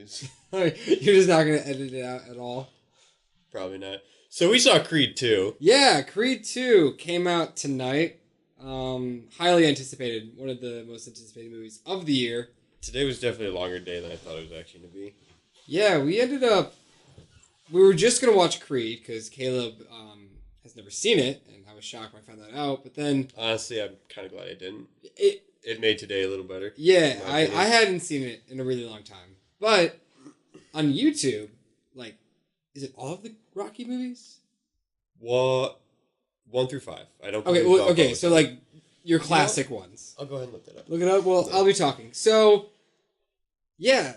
news. You're just not going to edit it out at all? Probably not. So we saw Creed 2. Yeah, Creed 2 came out tonight. Highly anticipated. One of the most anticipated movies of the year. Today was definitely a longer day than I thought it was actually going to be. Yeah, we were just going to watch Creed because Caleb has never seen it, and I was shocked when I found that out. But then... Honestly, I'm kind of glad I didn't. It made today a little better. Yeah, I hadn't seen it in a really long time. But on YouTube, like, is it all of the Rocky movies? What? 1 through 5. I don't. Okay. So like your classic ones. I'll go ahead and look that up. Look it up. Well, I'll be talking. So, yeah,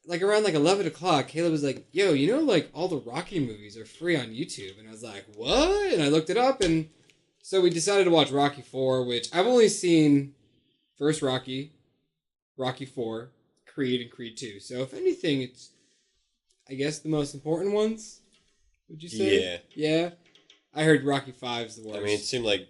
like around like 11 o'clock, Caleb was like, "Yo, you know, like all the Rocky movies are free on YouTube," and I was like, "What?" And I looked it up, and so we decided to watch Rocky 4, which I've only seen first Rocky, Rocky 4, Creed, and Creed 2. So if anything, it's I guess the most important ones. Would you say? Yeah. Yeah. I heard Rocky 5's the worst. I mean, it seemed like...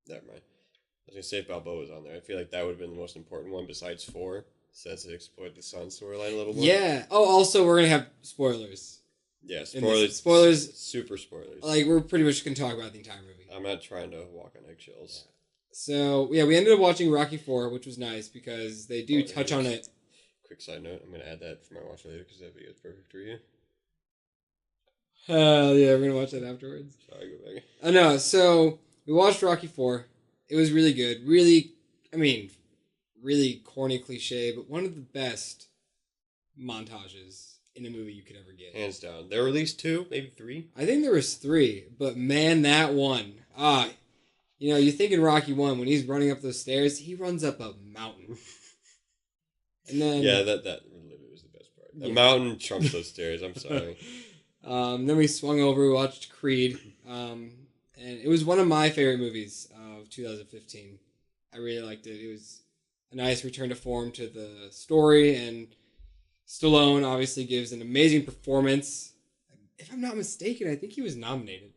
Never mind. I was going to say if Balboa was on there. I feel like that would have been the most important one besides 4, since it explored the Sun storyline a little more. Yeah. Oh, also, we're going to have spoilers. Yeah, spoilers. Spoilers. Super spoilers. Like, we're pretty much going to talk about the entire movie. I'm not trying to walk on eggshells. Yeah. So, yeah, we ended up watching Rocky 4, which was nice because they do touch on it. Quick side note, I'm going to add that for my watch later because that video is perfect for you. Hell yeah, we're going to watch that afterwards. Sorry, go back. I know. So, we watched Rocky 4. It was really good. Really corny cliche, but one of the best montages in a movie you could ever get. Hands down. There were at least 2, maybe 3. I think there was 3, but man, that one. You know, you think in Rocky 1, when he's running up those stairs, he runs up a mountain. And then... Yeah, that literally was the best part. The mountain trumps those stairs, I'm sorry. Then we swung over, we watched Creed, and it was one of my favorite movies of 2015. I really liked it. It was a nice return to form to the story, and Stallone obviously gives an amazing performance. If I'm not mistaken, I think he was nominated.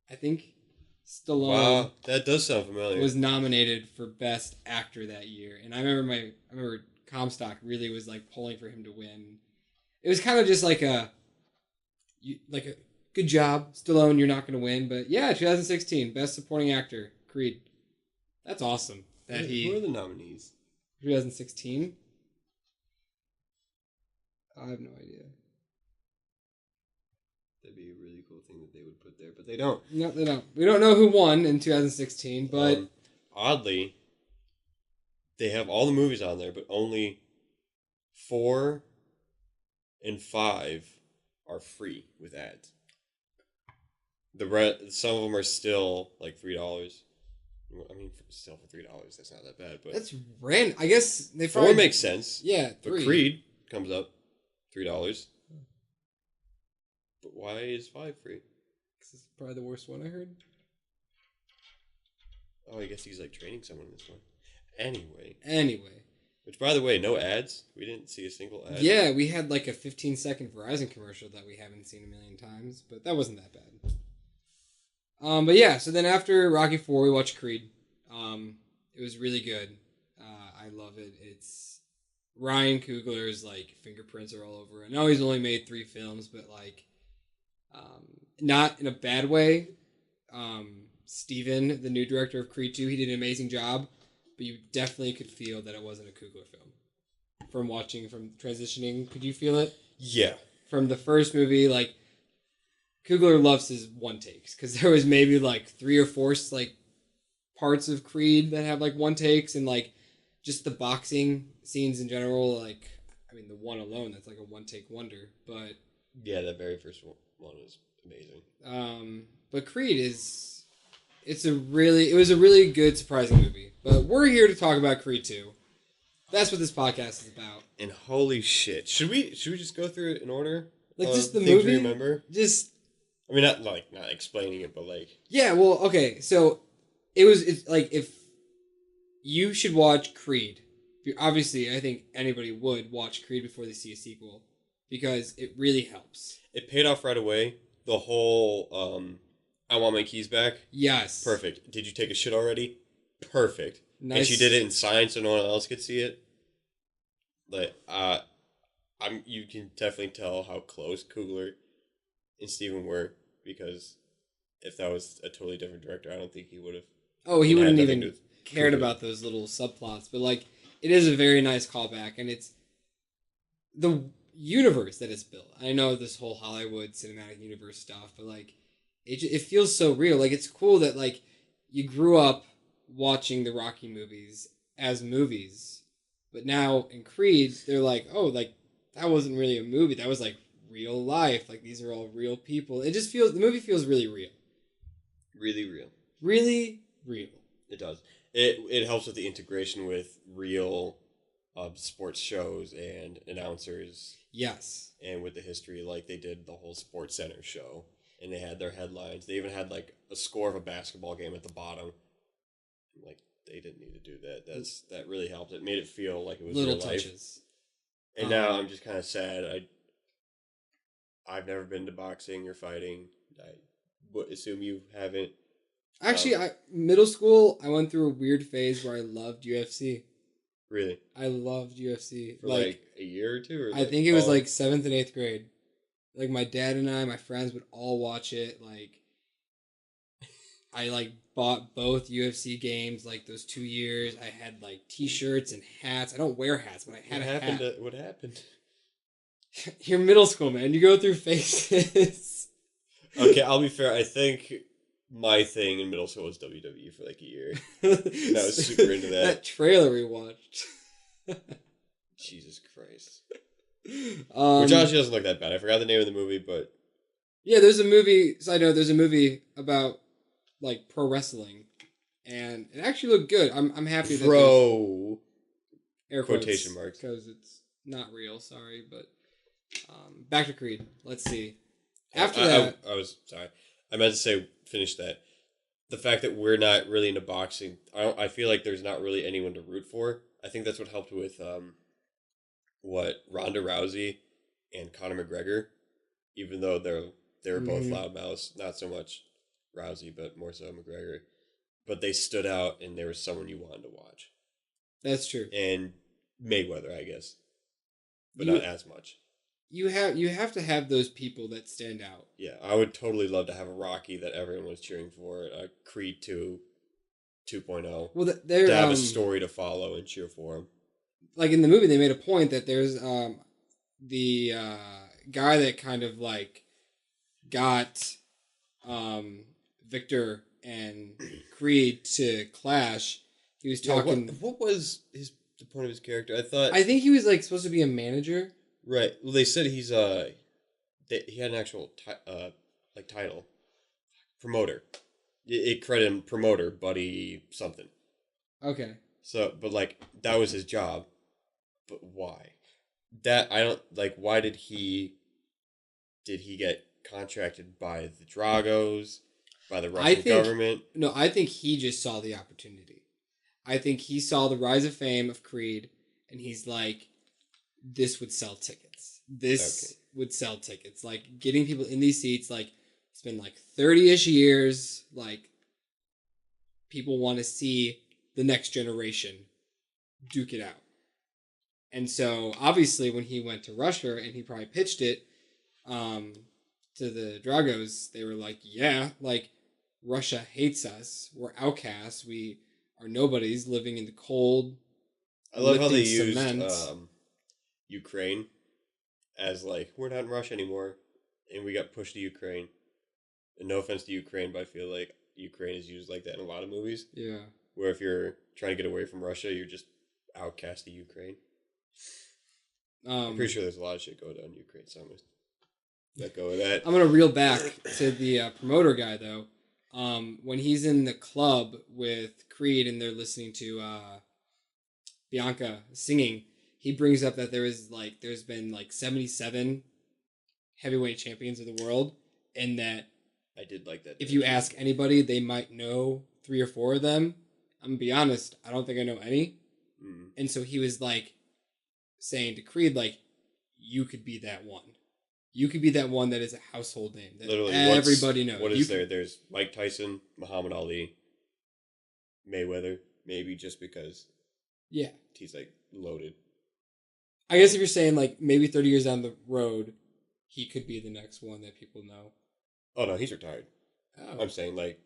I think Stallone that does sound familiar. was nominated for Best Actor that year, and I remember Comstock really was like pulling for him to win. It was kind of just like a good job, Stallone, you're not going to win. But yeah, 2016, Best Supporting Actor, Creed. That's awesome. Who are the nominees? 2016? I have no idea. That'd be a really cool thing that they would put there, but they don't. No, they don't. We don't know who won in 2016, but... oddly, they have all the movies on there, but only 4 and 5 are free with ads. Some of them are still like $3. I mean, still for $3, that's not that bad. But that's random. I guess they 4 makes sense. Yeah, 3. But Creed comes up $3. But why is 5 free? Because it's probably the worst one I heard. Oh, I guess he's like training someone in this one. Anyway. Which, by the way, no ads. We didn't see a single ad. Yeah, we had like a 15-second Verizon commercial that we haven't seen a million times, but that wasn't that bad. But yeah, so then after Rocky 4, we watched Creed. It was really good. I love it. It's Ryan Coogler's like fingerprints are all over it. I know he's only made 3 films, but like, not in a bad way. Steven, the new director of Creed 2, he did an amazing job. But you definitely could feel that it wasn't a Coogler film. From transitioning, could you feel it? Yeah. From the first movie, like, Coogler loves his one takes. Because there was maybe, like, 3 or 4, like, parts of Creed that have, like, one takes. And, like, just the boxing scenes in general, like, I mean, the one alone, that's like a one-take wonder. But... yeah, that very first one was amazing. But Creed is... it was a really good, surprising movie. But we're here to talk about Creed 2. That's what this podcast is about. And holy shit. Should we just go through it in order? Like, just the movie? Remember? Just... I mean, not explaining it, but like... yeah, well, okay. So, it's like, if you should watch Creed. Obviously, I think anybody would watch Creed before they see a sequel. Because it really helps. It paid off right away. The whole, I want my keys back. Yes. Perfect. Did you take a shit already? Perfect. Nice. And she did it in silence so no one else could see it. like you can definitely tell how close Coogler and Steven were, because if that was a totally different director, I don't think he would have. Oh, he It had wouldn't nothing to even do with cared Coogler. about those little subplots. But like, it is a very nice callback, and it's the universe that it's built. I know this whole Hollywood cinematic universe stuff, but like, it feels so real. Like, it's cool that like you grew up watching the Rocky movies as movies, but now in Creed, they're like, oh, like that wasn't really a movie. That was like real life. Like these are all real people. It just feels the movie feels really real. Really real. Really real. It does. It helps with the integration with real sports shows and announcers, Yes. and with the history, like they did the whole Sports Center show, and they had their headlines. They even had like a score of a basketball game at the bottom. Like they didn't need to do that. That really helped. It made it feel like it was Little real life. touches. And now I'm just kind of sad. I've never been to boxing or fighting. I would assume you haven't. Actually, middle school, I went through a weird phase where I loved UFC. Really? I loved UFC. For like a year or two? Or I think it was like 7th and 8th grade. Like my dad and my friends would all watch it. Like I like bought both UFC games like those 2 years. I had like t-shirts and hats. I don't wear hats, but I had a hat. What happened? You're middle school, man. You go through phases. Okay, I'll be fair. I think my thing in middle school was WWE for like a year. And I was super into that. That trailer we watched. Jesus Christ. Which honestly doesn't look that bad. I forgot the name of the movie, but yeah, there's a movie. Side note: there's a movie about like pro wrestling, and it actually looked good. I'm happy that pro air quotation marks, because it's not real. Sorry, but back to Creed. Let's see. After that, I was sorry. I meant to say finish that. The fact that we're not really into boxing, I feel like there's not really anyone to root for. I think that's what helped with what Ronda Rousey and Conor McGregor, even though they were both loudmouths, not so much Rousey, but more so McGregor. But they stood out, and there was someone you wanted to watch. That's true. And Mayweather, I guess, but not as much. You have to have those people that stand out. Yeah, I would totally love to have a Rocky that everyone was cheering for, a Creed 2, 2.0. Well, they're to have a story to follow and cheer for him. Like in the movie, they made a point that there's the guy that kind of like got Victor and Creed to clash. He was talking. What was the point of his character? I think he was like supposed to be a manager. Right. Well, they said he had an actual title, promoter. It credited him promoter, buddy something. Okay. So, but like that was his job. But why? That I don't like. Why did he get contracted by the Dragos, by the Russian government? No, I think he just saw the opportunity. I think he saw the rise of fame of Creed, and he's like, this would sell tickets. This would sell tickets. Like, getting people in these seats, like, it's been like 30-ish years. Like, people want to see the next generation duke it out. And so, obviously, when he went to Russia and he probably pitched it to the Dragos, they were like, yeah, like, Russia hates us. We're outcasts. We are nobodies living in the cold. I love how they used Ukraine as like, we're not in Russia anymore, and we got pushed to Ukraine. And no offense to Ukraine, but I feel like Ukraine is used like that in a lot of movies. Yeah. Where if you're trying to get away from Russia, you're just outcast to Ukraine. I'm pretty sure there's a lot of shit going on in Ukraine, so I'm going to let go of that. I'm going to reel back to the promoter guy, though. When he's in the club with Creed and they're listening to Bianca singing, he brings up that there's been like 77 heavyweight champions of the world, and that I did like that. If you ask anybody, they might know 3 or 4 of them. I'm gonna be honest, I don't think I know any. Mm. And so he was like saying to Creed, like, you could be that one. You could be that one that is a household name that literally everybody knows. What is there? There's Mike Tyson, Muhammad Ali, Mayweather, maybe just because. Yeah. He's like loaded. I guess if you're saying like maybe 30 years down the road, he could be the next one that people know. Oh no, he's retired. Oh, I'm saying like,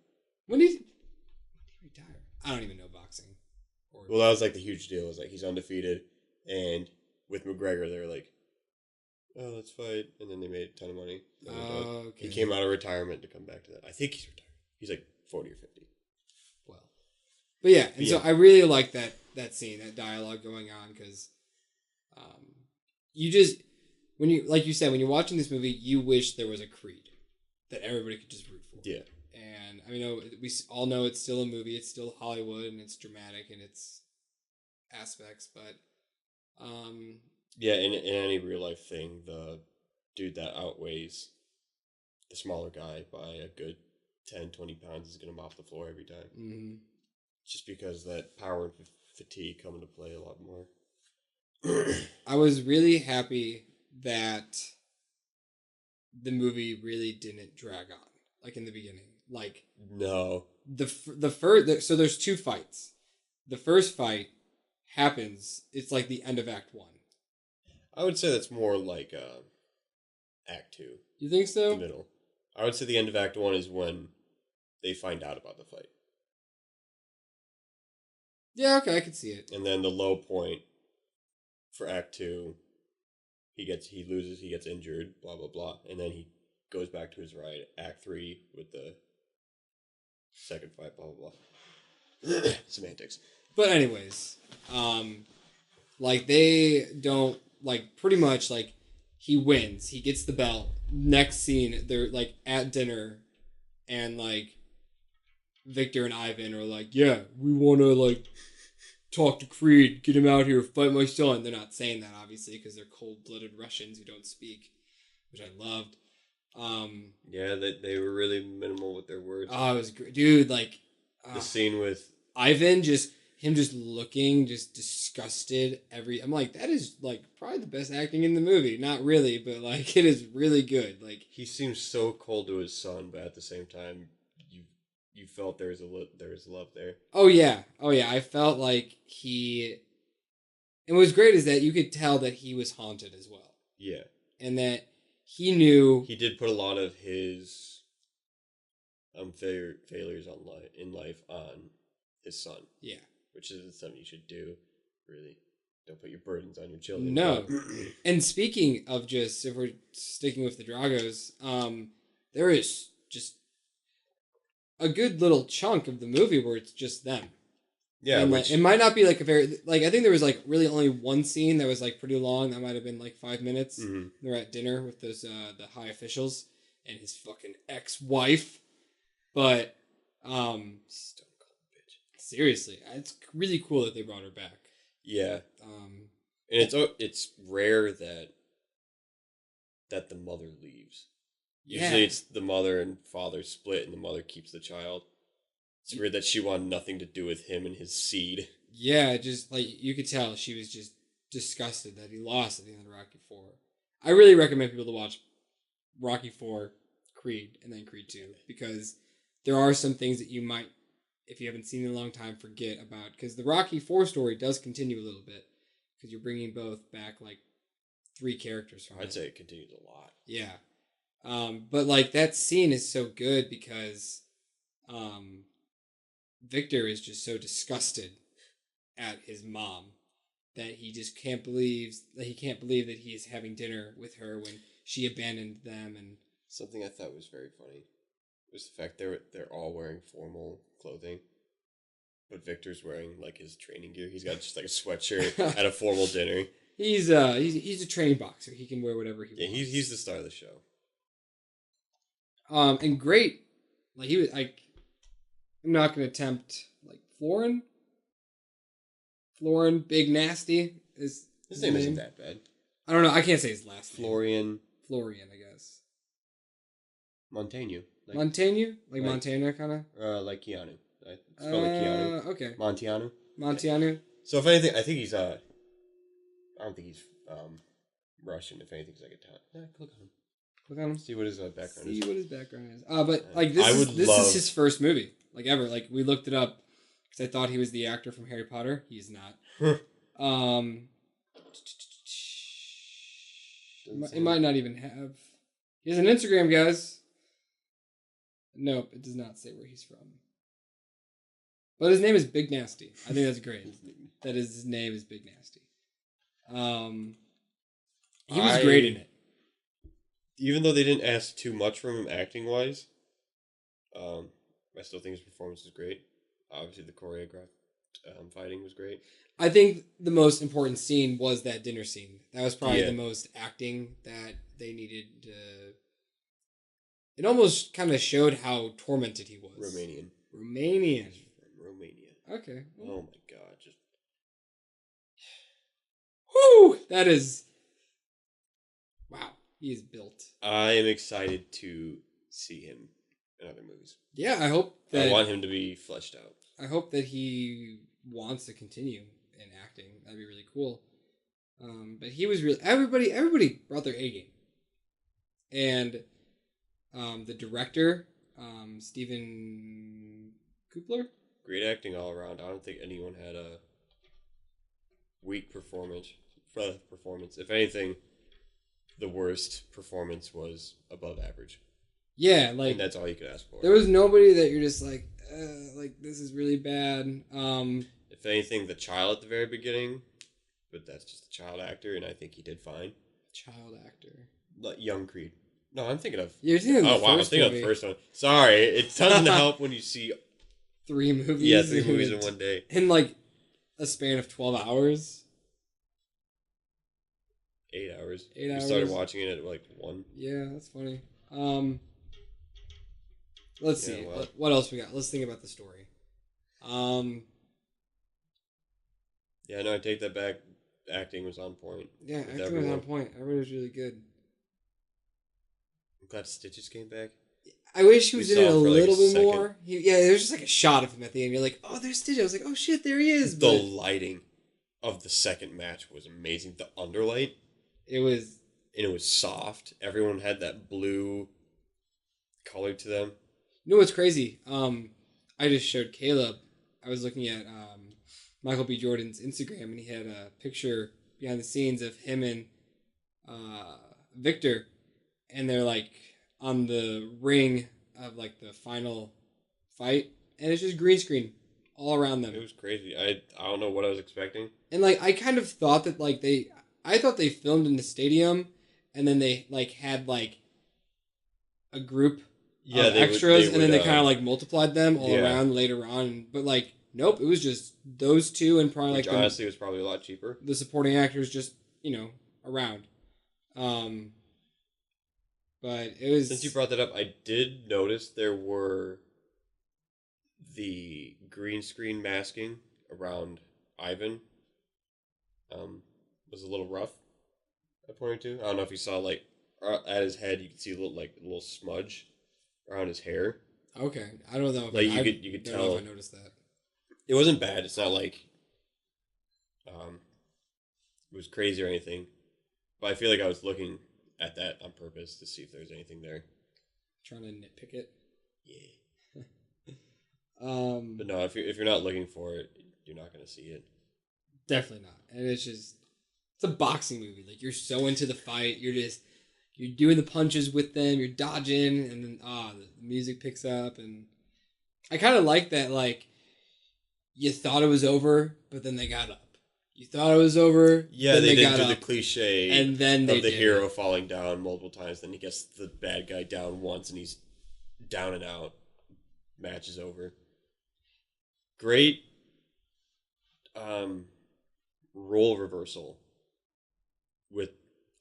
when did he retire? I don't even know boxing. Or well, that was like the huge deal. It was like he's undefeated, and with McGregor, they were like, "Oh, let's fight," and then they made a ton of money. okay. He came out of retirement to come back to that. I think he's retired. He's like 40 or 50. Well, but yeah, and But so yeah. I really like that scene, that dialogue going on, because you just when you like you said when you're watching this movie, you wish there was a Creed that everybody could just root for. Yeah. And I mean, we all know it's still a movie, it's still Hollywood, and it's dramatic in its aspects, but Yeah, in any real life thing, the dude that outweighs the smaller guy by a good 10, 20 pounds is going to mop the floor every time. mhm. Just because that power and fatigue come into play a lot more. I was really happy that the movie really didn't drag on, like in the beginning. Like No. the first, so there's two fights. The first fight happens. It's like the end of Act 1. I would say that's more like Act 2, You think the so? middle. I would say the end of Act 1 is when they find out about the fight. Yeah, okay, I can see it. And then the low point for Act 2, he loses, he gets injured, blah blah blah, and then he goes back to his ride. Act 3 with the second fight, blah blah blah. Semantics. But anyways, like they don't like pretty much like he wins. He gets the belt. Next scene, they're like at dinner, and like Victor and Ivan are like, "Yeah, we want to like talk to Creed, get him out here, fight my son." They're not saying that obviously because they're cold-blooded Russians who don't speak, which I loved. Yeah, they were really minimal with their words. Oh, it was great, dude. Like The scene with Ivan just looking just disgusted I'm like, that is like probably the best acting in the movie. Not really, but like it is really good. Like he seems so cold to his son, but at the same time, you felt there was love there. oh yeah, I felt like he, and what was great is that you could tell that he was haunted as well, Yeah, and that he knew he did put a lot of his failures in life on his son. Yeah. Which isn't something you should do. Really, don't put your burdens on your children. No. And speaking of just, if we're sticking with the Dragos, there is just a good little chunk of the movie where it's just them. Yeah, and which, it might not be like a very like I think there was like really only one scene that was like pretty long. That might have been like 5 minutes. Mhm. They're at dinner with those the high officials and his fucking ex-wife. But Stone cold bitch. seriously, it's really cool that they brought her back. Yeah, and it's rare that the mother leaves. Usually, Yeah. it's the mother and father split, and the mother keeps the child. It's weird that she wanted nothing to do with him and his seed. Yeah, just like you could tell she was just disgusted that he lost at the end of Rocky 4. I really recommend people to watch Rocky 4, Creed, and then Creed 2 because there are some things that you might, if you haven't seen it in a long time, forget about. Because the Rocky 4 story does continue a little bit because you're bringing both back like 3 characters from it. I'd say it continues a lot. Yeah. But like that scene is so good because Victor is just so disgusted at his mom that he just can't believe that he is having dinner with her when she abandoned them. And Something I thought was very funny was the fact they're all wearing formal clothing, but Victor's wearing like his training gear. He's got just like a sweatshirt at a formal dinner. he's a trained boxer. He can wear whatever he Yeah, wants. he's the star of the show. And great, like he was like, I'm not gonna attempt like Florin, Big Nasty is His name isn't that bad. I don't know. I can't say his last name. Florian I guess. Montaigne. Like, Montaigne, like like- Montana, kind of. like Keanu. I spell like Keanu. Okay. Montiano. Montana. So if anything, I think he's I don't think he's Russian. If anything, he's like Italian. Yeah, click on him. Click on him. See what his background See is. what his background is. But like this I is would this love- is his first movie like ever. Like we looked it up because I thought he was the actor from Harry Potter. He's not. It might not even have. He has an Instagram, guys. Nope, it does not say where he's from. But his name is Big Nasty. I think that's great. That his name is Big Nasty. He was great in it. Even though they didn't ask too much from him acting wise, I still think his performance was great. Obviously, the choreographed fighting was great. I think the most important scene was that dinner scene. That was probably Yeah. the most acting that they needed to... It almost kind of showed how tormented he was. Romanian. From Romania. Okay. Oh my god, just... Whew! That is... Wow. He is built. I am excited to see him in other movies. Yeah, I hope that... I want him to be fleshed out. I hope that he wants to continue in acting. That'd be really cool. But he was really... Everybody brought their A game. And the director, Steven Kupler... Great acting all around. I don't think anyone had a weak performance. If anything, the worst performance was above average. Yeah, like... And that's all you could ask for. There was nobody that you're just like this is really bad. If anything, the child at the very beginning, but that's just a child actor, and I think he did fine. Child actor. Like young Creed. No, I'm thinking of... You're thinking of the I'm first thinking movie. of the first one. Sorry, it doesn't help when you see... 3 movies. Yeah, 3 movies in one day. In like a span of 12 hours. 8 hours. 8 We hours. started watching it at like 1. Yeah, that's funny. Let's see. Yeah, well. What else we got? Let's think about the story. Yeah, no, I take that back. Acting was on point. Yeah, with acting was everyone. on point. Everybody was really good. I'm glad Stitches came back. I wish he was We in it saw a him for, like, little a bit second. more. There's just like a shot of him at the end. You're like, oh, there's Stitch. I was like, oh shit, there he is. The But lighting of the second match was amazing. The underlight, it was... and it was soft. Everyone had that blue color to them. You know what's crazy? I just showed Caleb. I was looking at Michael B. Jordan's Instagram, and he had a picture behind the scenes of him and Victor, and they're like on the ring of like the final fight, and it's just green screen all around them. It was crazy. I don't know what I was expecting. And like I kind of thought that like I thought they filmed in the stadium, and then they like had like a group of extras, and then they kind of like multiplied them all around later on. But like, nope, it was just those two and probably which like honestly was probably a lot cheaper. the supporting actors just around. But it was... Since you brought that up, I did notice there were the green screen masking around Ivan was a little rough. I pointed to. I don't know if you saw like at his head, you could see a little smudge around his hair. Okay, I don't know. Like you could don't know tell. if I noticed that. It wasn't bad. It's not like it was crazy or anything. But I feel like I was looking at that on purpose to see if there was anything there. Trying to nitpick it. Yeah. But But no, if you're not looking for it, you're not gonna see it. definitely not. And it's a boxing movie. Like you're so into the fight, you're doing the punches with them, you're dodging, and then the music picks up, and I kind of like that. Like you thought it was over, but then they got up. You thought it was over. Yeah, then they didn't got do up, the cliche and then they of the did hero it. falling down multiple times, then he gets the bad guy down once and he's down and out. Match is over. Great role reversal with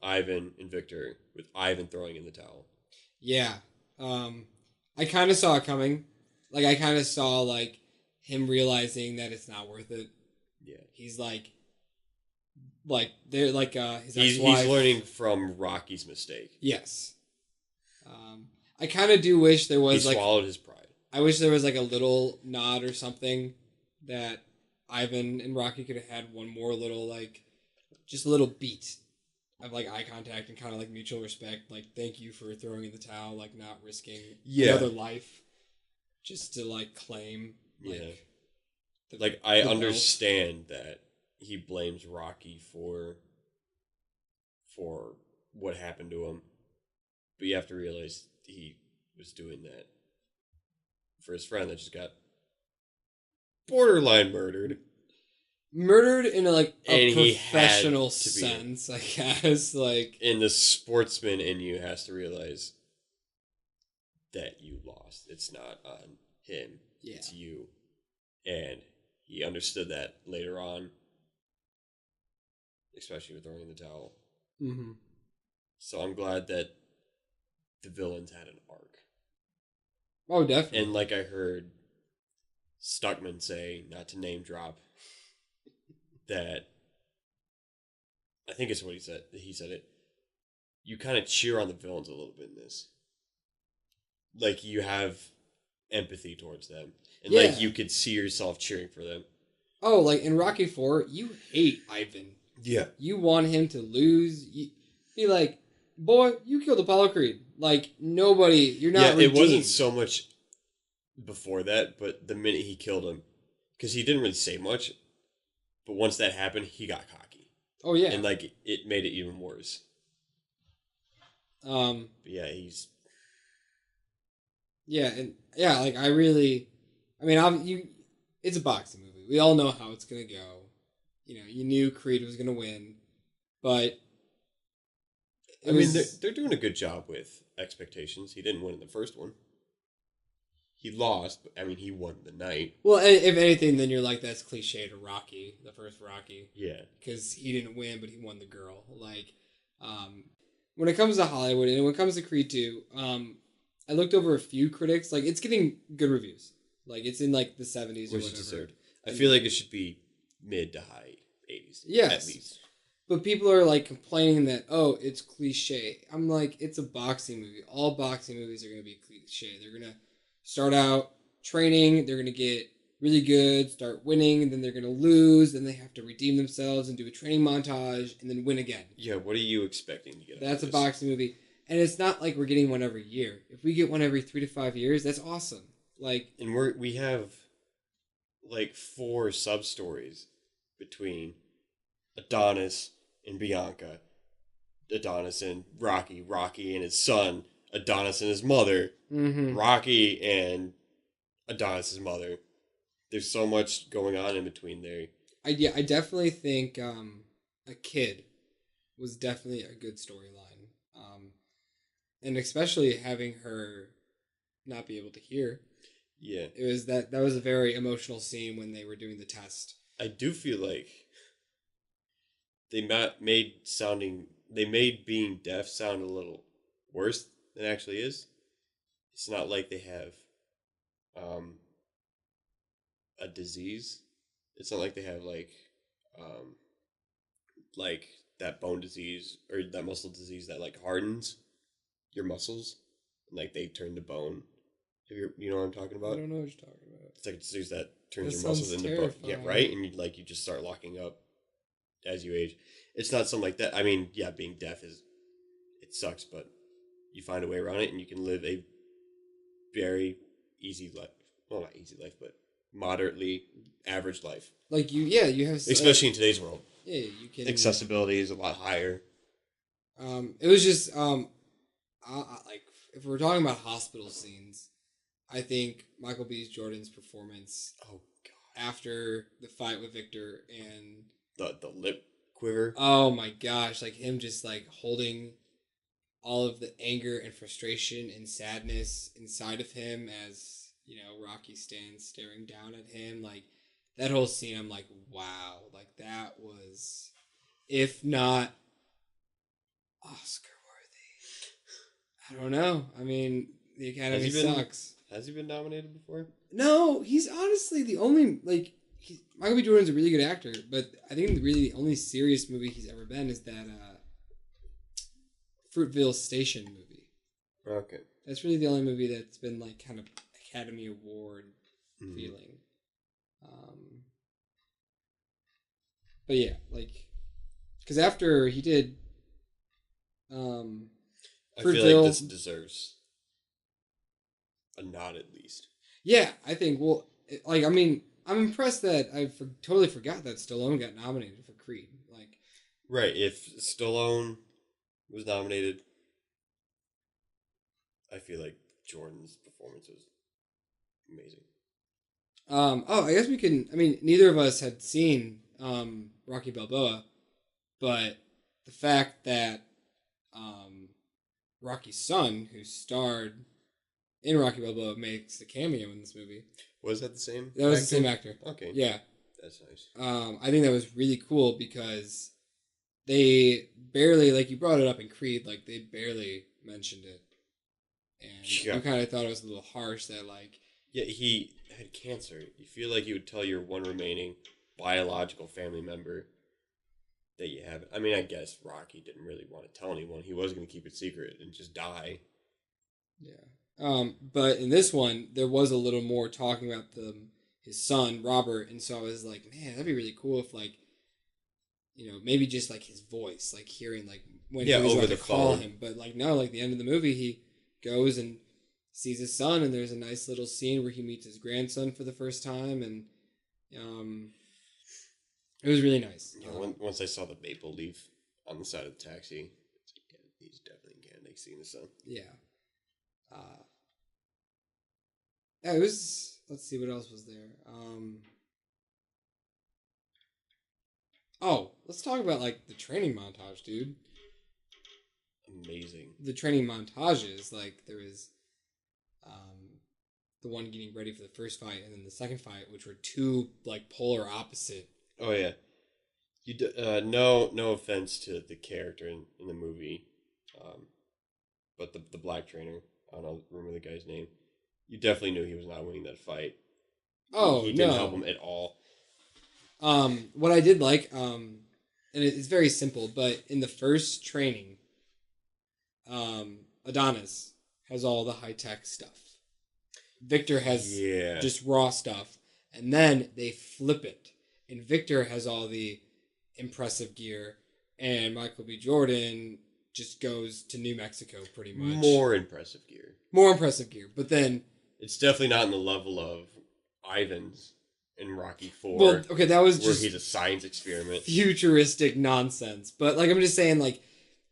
Ivan and Victor, with Ivan throwing in the towel. Yeah. I kind of saw it coming. Like I kind of saw like him realizing that it's not worth it. Yeah. He's like they're like his He's ex-wife. learning from Rocky's mistake. Yes. I kind of do wish there He was like swallowed his pride. I wish there was like a little nod or something that Ivan and Rocky could have had one more little like just a little beat of like eye contact and kind of like mutual respect. Like thank you for throwing in the towel, like not risking another life just to like claim like I the understand that he blames Rocky for what happened to him. But you have to realize he was doing that for his friend that just got borderline murdered. Murdered in a And he had professional to be. sense, I guess. Like, And the sportsman in you has to realize that you lost. It's not on him. yeah. It's you. And he understood that later on, especially with throwing in the towel. Mm-hmm. So I'm glad that the villains had an arc. Oh, definitely. And like I heard Stuckman say, not to name drop, that I think it's what he said. He said it. You kind of cheer on the villains a little bit in this. Like you have empathy towards them. And Yeah. like you could see yourself cheering for them. Oh, like in Rocky 4, you hate Ivan. Yeah. You want him to lose. You be like, boy, you killed Apollo Creed. Like, nobody, you're not redeemed. It wasn't so much before that, but the minute he killed him, because he didn't really say much, but once that happened, he got cocky. Oh, yeah. And like it made it even worse. But yeah, he's... Yeah, and yeah, like I mean, it's a boxing movie. We all know how it's gonna go. You know, you knew Creed was gonna win, but they're doing a good job with expectations. He didn't win in the first one. He lost, but I mean, he won the night. Well, if anything, then you're like, that's cliche to Rocky, the first Rocky. Yeah, because he didn't win, but he won the girl. Like, when it comes to Hollywood and when it comes to Creed 2, I looked over a few critics. Like, it's getting good reviews. Like, it's in like the 70s or which is whatever. deserved. I feel like it should be mid to high 80s. Yes. At least. But people are like complaining that, oh, it's cliche. I'm like, it's a boxing movie. All boxing movies are going to be cliche. They're going to start out training, they're going to get really good, start winning, and then they're going to lose, then they have to redeem themselves and do a training montage, and then win again. Yeah, what are you expecting to get? That's a boxing movie. And it's not like we're getting one every year. If we get one every 3 to 5 years, that's awesome. Like, and we have like 4 sub stories between Adonis and Bianca, Adonis and Rocky, Rocky and his son, Adonis and his mother, Rocky and Adonis's mother. There's so much going on in between there. I definitely think A Kid was definitely a good storyline. And especially having her not be able to hear. Yeah. It was that was a very emotional scene when they were doing the test. I do feel like they made being deaf sound a little worse than it actually is. It's not like they have a disease. It's not like they have like that bone disease or that muscle disease that like hardens your muscles and like they turn to bone. You know what I'm talking about? I don't know what you're talking about. It's like a disease that turns That your muscles sounds into bone. Yeah, terrifying. right? And you just start locking up as you age. It's not something like that. I mean, yeah, being deaf it sucks, but you find a way around it and you can live a very easy life. Well, not easy life, but moderately average life. Like you have Especially in today's world. Yeah, you can. Accessibility is a lot higher. It was just like if we're talking about hospital scenes, I think Michael B. Jordan's performance. Oh God! After the fight with Victor and the lip quiver. Oh my gosh! Like him just like holding all of the anger and frustration and sadness inside of him as Rocky stands staring down at him. Like that whole scene, I'm like, wow! Like that was, if not Oscar worthy. I don't know. I mean, the Academy sucks. Has he been nominated before? No, he's honestly the only Michael B. Jordan's a really good actor, but I think really the only serious movie he's ever been is that Fruitvale Station movie. Okay. That's really the only movie that's been like kind of Academy Award feeling. But yeah, like, because after he did, I feel like this deserves a nod at least. Yeah, I think. Well, like, I mean, I'm impressed that I totally forgot that Stallone got nominated for Creed. Like, right, if Stallone was nominated. I feel like Jordan's performance was amazing. Oh, I guess we can. I mean, neither of us had seen Rocky Balboa, but the fact that Rocky's son, who starred in Rocky Balboa, makes a cameo in this movie. Was that the same? That was the same actor. Okay. Yeah. That's nice. I think that was really cool because they barely, like you brought it up in Creed, like they barely mentioned it. And you kind of thought it was a little harsh that, like... Yeah, he had cancer. You feel like you would tell your one remaining biological family member that you have it. I mean, I guess Rocky didn't really want to tell anyone. He was going to keep it secret and just die. Yeah. But in this one, there was a little more talking about his son, Robert, and so I was like, man, that'd be really cool if, like, you know, maybe just, like, his voice, like, hearing, like, when he was over about the to call phone. him. But, like, no, like, the end of the movie, he goes and sees his son, and there's a nice little scene where he meets his grandson for the first time, and it was really nice. Yeah, once I saw the maple leaf on the side of the taxi, yeah, he's definitely a candidate seeing the sun. Yeah. Yeah, it was... Let's see, what else was there? Oh, let's talk about, like, the training montage, dude. Amazing. The training montages, like, there was the one getting ready for the first fight and then the second fight, which were two, like, polar opposite. Oh, yeah. No offense to the character in the movie, but the black trainer, I don't remember the guy's name. You definitely knew he was not winning that fight. Oh, he didn't help him at all. What I did like, and it's very simple, but in the first training, Adonis has all the high-tech stuff. Victor has just raw stuff, and then they flip it, and Victor has all the impressive gear, and Michael B. Jordan just goes to New Mexico pretty much. More impressive gear, but then it's definitely not in the level of Ivan's in Rocky IV. Well, okay, that was where just he's a science experiment, futuristic nonsense. But, like, I'm just saying, like,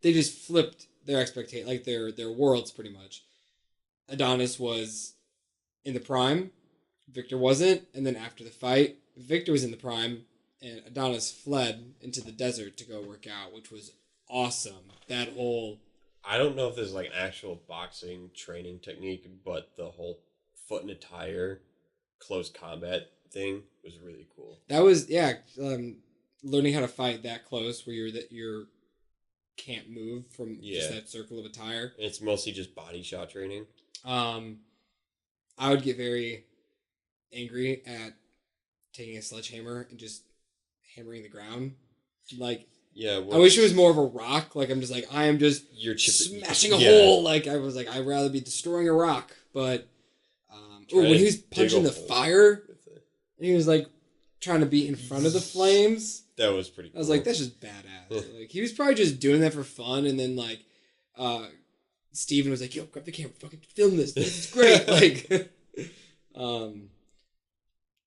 they just flipped their expectation, like their worlds pretty much. Adonis was in the prime, Victor wasn't, and then after the fight, Victor was in the prime, and Adonis fled into the desert to go work out, which was awesome. That whole... I don't know if there's, like, an actual boxing training technique, but the whole foot in a tire, close combat thing was really cool. That was, yeah, learning how to fight that close where you're can't move from just that circle of a tire. And it's mostly just body shot training. I would get very angry at taking a sledgehammer and just hammering the ground. Like, I wish it was more of a rock. Like, I'm just like, I am just smashing a hole. Like, I was like, I'd rather be destroying a rock. But, when he was punching the fire, and he was, like, trying to be in front of the flames. That was pretty cool. I was like, that's just badass. Like, he was probably just doing that for fun, and then, like, Steven was like, yo, grab the camera, fucking film this. This is great. Like,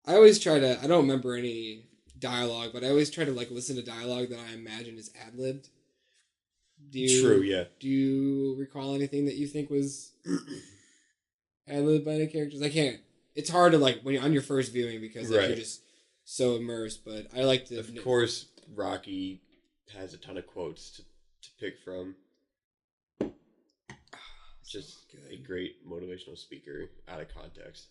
I always try to, I don't remember any dialogue, but I always try to, like, listen to dialogue that I imagine is ad-libbed. True, yeah. Do you recall anything that you think was ad-libbed by any characters? I can't. It's hard to, like, when you're on your first viewing because like, you're just so immersed, but I like to... Of course, Rocky has a ton of quotes to pick from. Just a great motivational speaker out of context.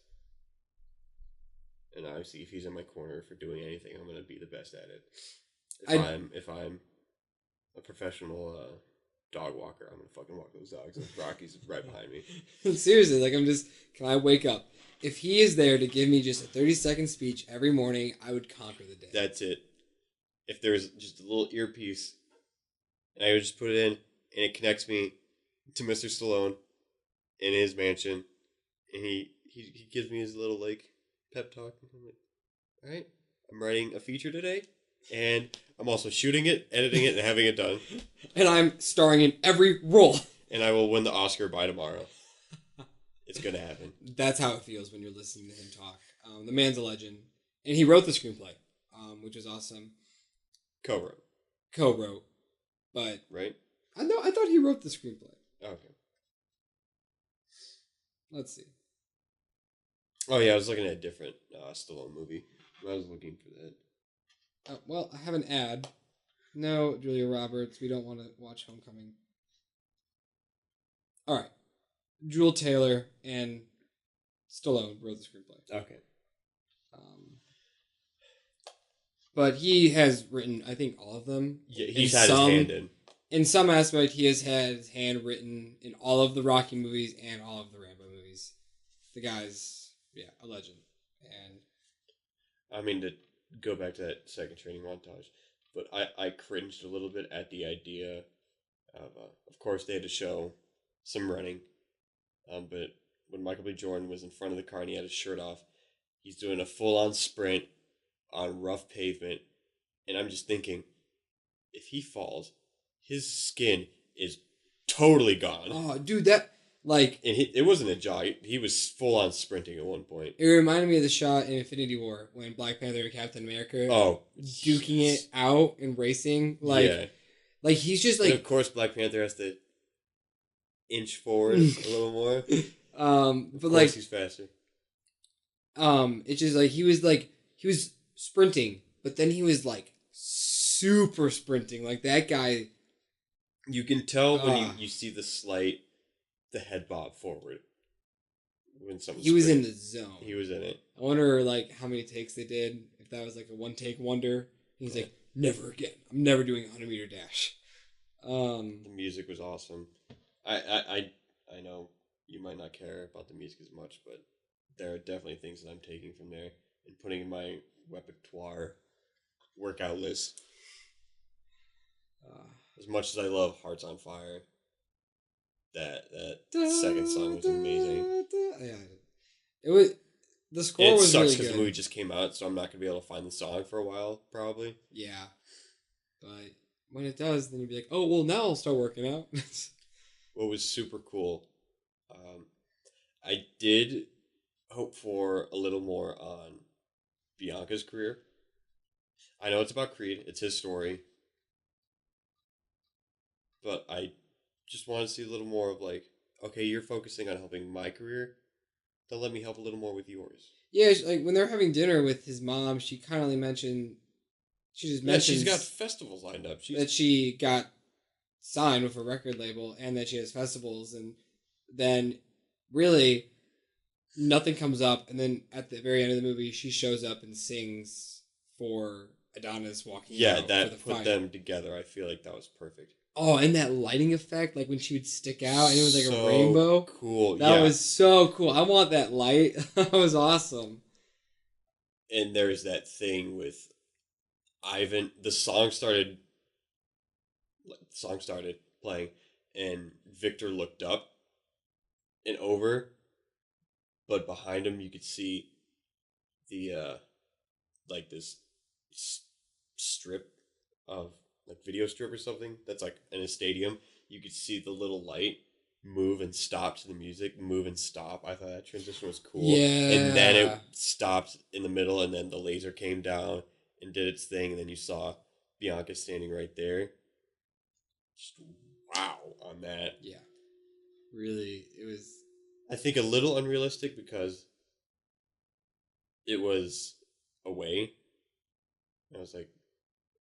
And obviously, if he's in my corner for doing anything, I'm going to be the best at it. If I'm a professional dog walker, I'm going to fucking walk those dogs. And Rocky's right behind me. Seriously, like, can I wake up? If he is there to give me just a 30-second speech every morning, I would conquer the day. That's it. If there's just a little earpiece, and I would just put it in, and it connects me to Mr. Stallone in his mansion, and he gives me his little, like, pep talk. And I'm like, all right, I'm writing a feature today, and I'm also shooting it, editing it, and having it done. And I'm starring in every role. And I will win the Oscar by tomorrow. It's going to happen. That's how it feels when you're listening to him talk. The man's a legend. And he wrote the screenplay, which was awesome. Co-wrote. But... Right? I thought he wrote the screenplay. Okay. Let's see. Oh yeah, I was looking at a different Stallone movie. I was looking for that. Well, I have an ad. No, Julia Roberts, we don't want to watch Homecoming. All right. Jewel Taylor and Stallone wrote the screenplay. Okay. But he has written, I think, all of them. Yeah, he's had his hand in. In some aspect, he has had his hand written in all of the Rocky movies and all of the Rambo movies. The guy's, a legend. And I mean, to go back to that second training montage, but I cringed a little bit at the idea of course, they had to show some running. But when Michael B. Jordan was in front of the car and he had his shirt off, he's doing a full-on sprint on rough pavement. And I'm just thinking, if he falls, his skin is totally gone. oh, dude, that, like... And it wasn't a jog. He was full-on sprinting at one point. It reminded me of the shot in Infinity War when Black Panther and Captain America duking it out and racing. Like he's just like... And of course, Black Panther has to inch forward a little more. But like he's faster. It's just like he was sprinting, but then he was like super sprinting. Like that guy. You can tell when you see the head bob forward when someone. He was in the zone. He was in it. I wonder like how many takes they did. If that was like a one take wonder. He's like, never again. I'm never doing a 100-meter dash. The music was awesome. I know you might not care about the music as much, but there are definitely things that I'm taking from there and putting in my repertoire workout list. As much as I love Hearts on Fire, that second song was amazing. Yeah, it was. The score and it was sucks really because good. the movie just came out, so I'm not gonna be able to find the song for a while, probably. Yeah, but when it does, then you'll be like, oh well, now I'll start working out. What was super cool, I did hope for a little more on Bianca's career. I know it's about Creed; it's his story. But I just want to see a little more of like, okay, you're focusing on helping my career, then let me help a little more with yours. Yeah, like when they're having dinner with his mom, she kind of mentioned, she's got festivals lined up. That she got signed with a record label and that she has festivals, and then really nothing comes up, and then at the very end of the movie, she shows up and sings for Adonis walking out. Yeah, that put them together. I feel like that was perfect. Oh, and that lighting effect, like when she would stick out and it was like so a rainbow. Cool. That was so cool. I want that light. That was awesome. And there's that thing with Ivan. The song started playing, and Victor looked up and over, but behind him you could see the like this strip of like video strip or something that's like in a stadium. You could see the little light move and stop to the music, move and stop. I thought that transition was cool. Yeah. And then it stopped in the middle, and then the laser came down and did its thing, and then you saw Bianca standing right there. Just wow on that. Yeah. Really, it was... I think a little unrealistic because it was away. I was like,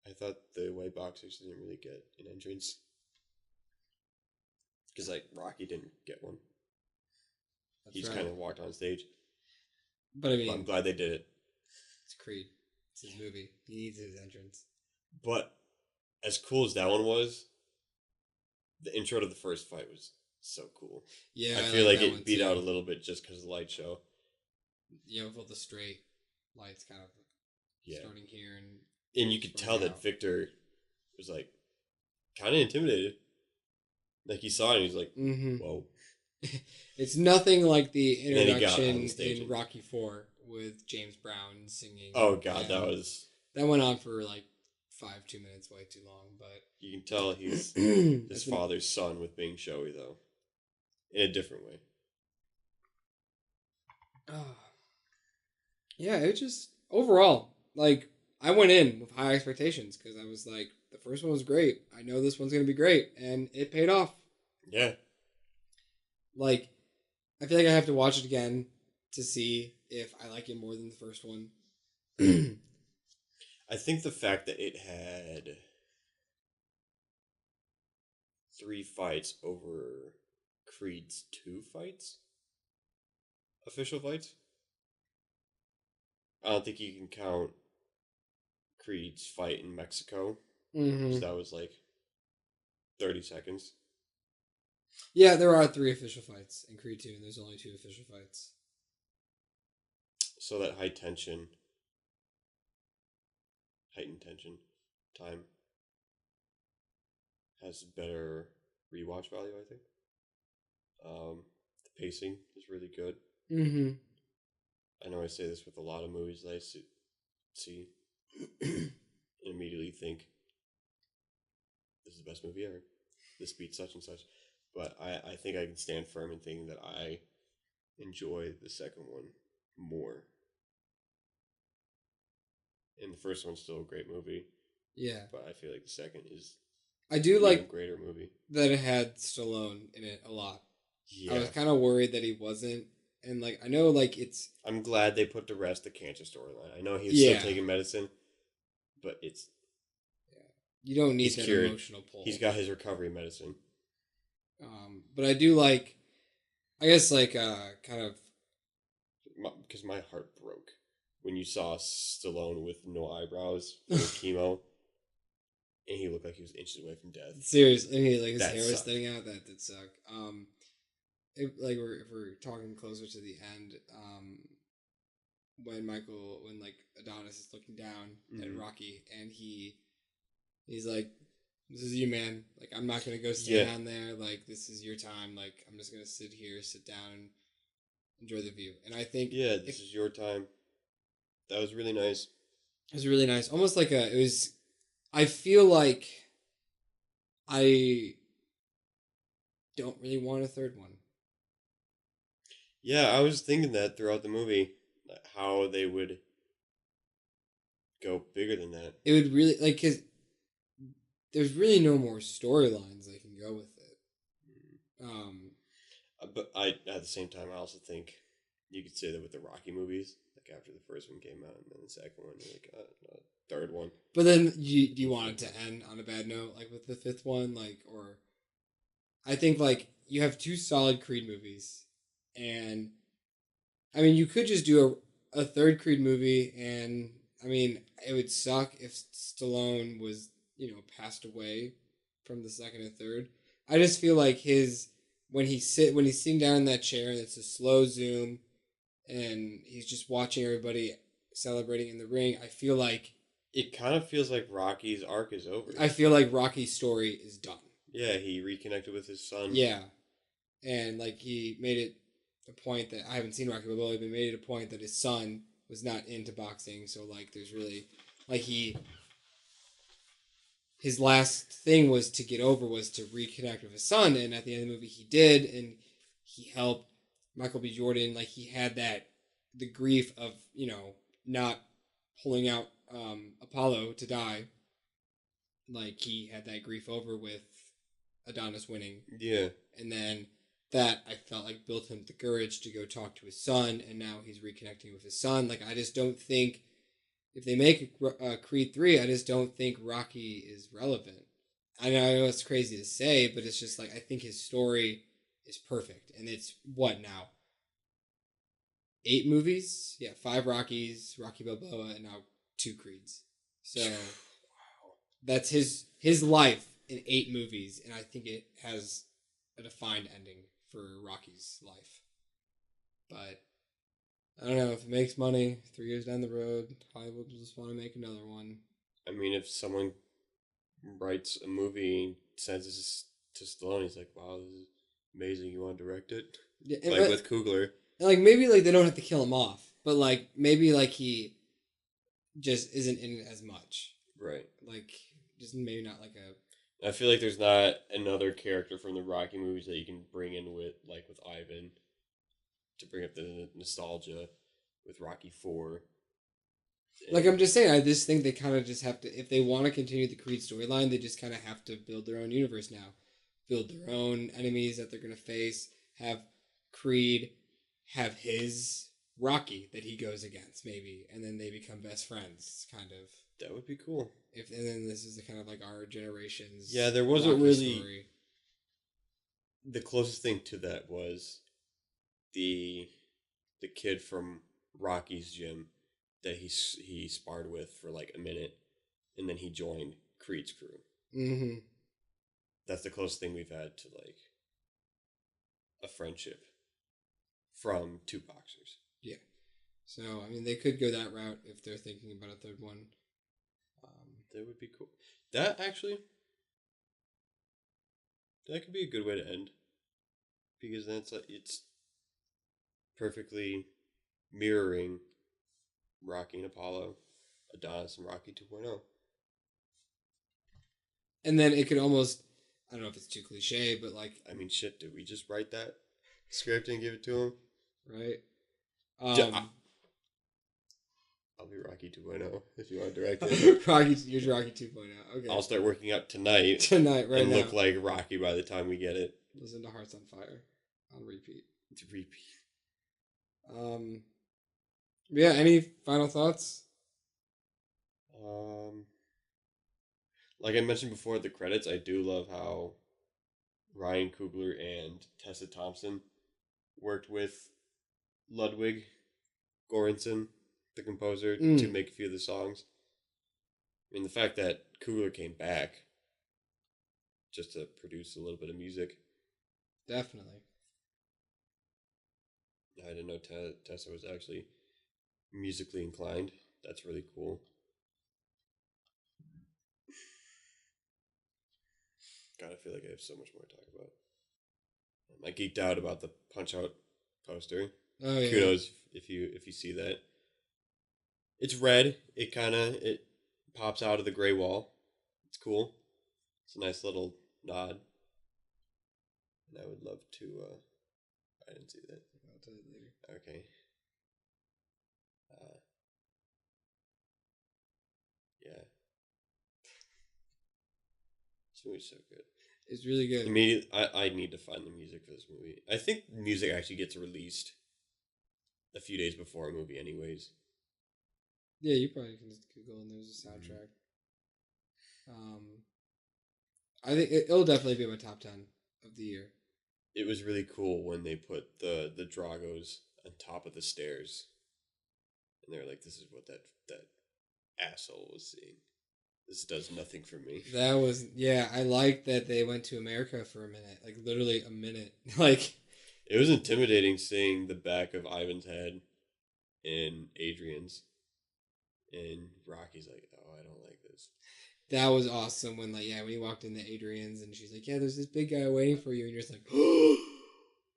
I thought the away boxers didn't really get an entrance. Because, like, Rocky didn't get one. He's kind of walked on stage. But I mean... I'm glad they did it. It's Creed. It's his movie. He needs his entrance. But, as cool as that one was, the intro to the first fight was so cool. Yeah, I feel like it beat out a little bit just because of the light show. Yeah, with all the straight lights kind of starting here. And you could tell that Victor was, like, kind of intimidated. Like, he saw it and he was like, whoa. It's nothing like the introduction the in Rocky IV with James Brown singing. Oh, God, that went on for, like, 2 minutes, way too long, but... You can tell he's his father's son with being showy, though. In a different way. Yeah, it just... Overall, like, I went in with high expectations because I was like, the first one was great. I know this one's gonna be great, and it paid off. Yeah. Like, I feel like I have to watch it again to see if I like it more than the first one. I think the fact that it had 3 fights over Creed's 2 fights, official fights. I don't think you can count Creed's fight in Mexico, Mm-hmm. because that was like 30 seconds. Yeah, there are 3 official fights in Creed 2, and there's only 2 official fights. So that heightened tension time has better rewatch value, I think. The pacing is really good. Mm-hmm. I know I say this with a lot of movies that I see and immediately think, this is the best movie ever. This beats such and such. But I think I can stand firm in thinking that I enjoy the second one more. And the first one's still a great movie, Yeah. but I feel like the second is I do an like even greater movie. that it had Stallone in it a lot. I Yeah. was kind of worried that he wasn't. And, like, I know, like, it's... I'm glad they put to rest the cancer storyline. I know he was Yeah. still taking medicine, but it's... You don't need He's that cured. emotional pull. He's got his recovery medicine. But I do like... I guess, like, kind of... Because my heart broke when you saw Stallone with no eyebrows for chemo, and he looked like he was inches away from death. Seriously, I mean, like, his That hair was sucked. thinning out. That did suck. If we're talking closer to the end, when like Adonis is looking down at Mhm. Rocky, and he's like, "This is you, man. Like, I'm not gonna go Yeah. stay down there. Like, this is your time. Like, I'm just gonna sit down, and enjoy the view." And I think Yeah, this is your time. That was really nice. it was really nice. Almost like it was. I feel like I don't really want a third one. Yeah, I was thinking that throughout the movie, like, how they would go bigger than that. It would really like because there's really no more storylines they can go with it. But at the same time, I also think you could say that with the Rocky movies, like after the first one came out and then the second one, you're like, third one. But then do you want it to end on a bad note, like with the fifth one, like, or I think like you have 2 solid Creed movies, and I mean you could just do a third Creed movie, and I mean it would suck if Stallone was passed away from the second and third. I just feel like when he's sitting down in that chair and it's a slow zoom, and he's just watching everybody celebrating in the ring. I feel like Rocky's arc is over. I feel like Rocky's story is done. Yeah, he reconnected with his son. Yeah, and like he made it a point that I haven't seen Rocky Balboa, but made it a point that his son was not into boxing. So like, there's really like his last thing was to get over was to reconnect with his son, and at the end of the movie he did, and he helped Michael B. Jordan. Like he had the grief of not pulling out Apollo to die. Like he had that grief over with Adonis winning. Yeah. And then that I felt like built him the courage to go talk to his son, and now he's reconnecting with his son. Like I just don't think if they make Creed 3, I just don't think Rocky is relevant. I know it's crazy to say, but it's just like I think his story is perfect, and it's what now 8 movies? Yeah, 5 Rockies, Rocky Balboa, and now 2 Creeds. So that's his life in 8 movies, and I think it has a defined ending for Rocky's life. But I don't know if it makes money 3 years down the road. Hollywood will just want to make another one. I mean, if someone writes a movie and sends this to Stallone, he's like, "Wow, this is amazing. You want to direct it?" Yeah, like with Coogler. And like maybe like they don't have to kill him off, but like maybe like he just isn't in it as much. Right. Like just maybe not like a. I feel like there's not another character from the Rocky movies that you can bring in with Ivan to bring up the nostalgia with Rocky 4. Like, I'm just saying, I just think they kind of just have to, if they want to continue the Creed storyline, they just kind of have to build their own universe now. Build their own enemies that they're going to face. Have Creed have his Rocky that he goes against, maybe. And then they become best friends, kind of. That would be cool. And then this is the kind of like our generation's Yeah, there wasn't Rocky really story. the closest thing to that was the kid from Rocky's gym that he sparred with for like a minute, and then he joined Creed's crew. Mm-hmm. That's the closest thing we've had to like a friendship from two boxers. Yeah. So, I mean, they could go that route if they're thinking about a third one. That would be cool. That actually, that could be a good way to end, because then it's perfectly mirroring Rocky and Apollo, Adonis and Rocky 2.0. And then it could almost, I don't know if it's too cliche, but like, I mean, shit, did we just write that script and give it to him? right? I'll be Rocky 2.0 if you want to direct it. You're Rocky 2.0. Okay. I'll start working out tonight. Tonight, right and now. look like Rocky by the time we get it. Listen to Hearts on Fire on repeat. To repeat. Yeah, any final thoughts? Like I mentioned before, the credits, I do love how Ryan Coogler and Tessa Thompson worked with Ludwig Göransson, the composer, to make a few of the songs. I mean, the fact that Coogler came back just to produce a little bit of music. Definitely. I didn't know Tessa was actually musically inclined. That's really cool. God, I feel like I have so much more to talk about. I geeked out about the Punch-Out poster. Oh yeah. Kudos if you see that. It's red. It pops out of the gray wall. It's cool. It's a nice little nod. And I would love to. I didn't see that. I'll tell you later. Okay. Yeah. This movie's so good. It's really good. I need to find the music for this movie. I think music actually gets released a few days before a movie, anyways. Yeah, you probably can just Google and there's a soundtrack. I think it'll definitely be my top 10 of the year. It was really cool when they put the Dragos on top of the stairs, and they're like, "This is what that asshole was seeing. This does nothing for me." That was I like that they went to America for a minute, like literally a minute, like. It was intimidating seeing the back of Ivan's head in Adrian's, and Rocky's like, "Oh, I don't like this." That was awesome when when he walked into Adrian's and she's like, "Yeah, there's this big guy waiting for you," and you're just like, "Oh!"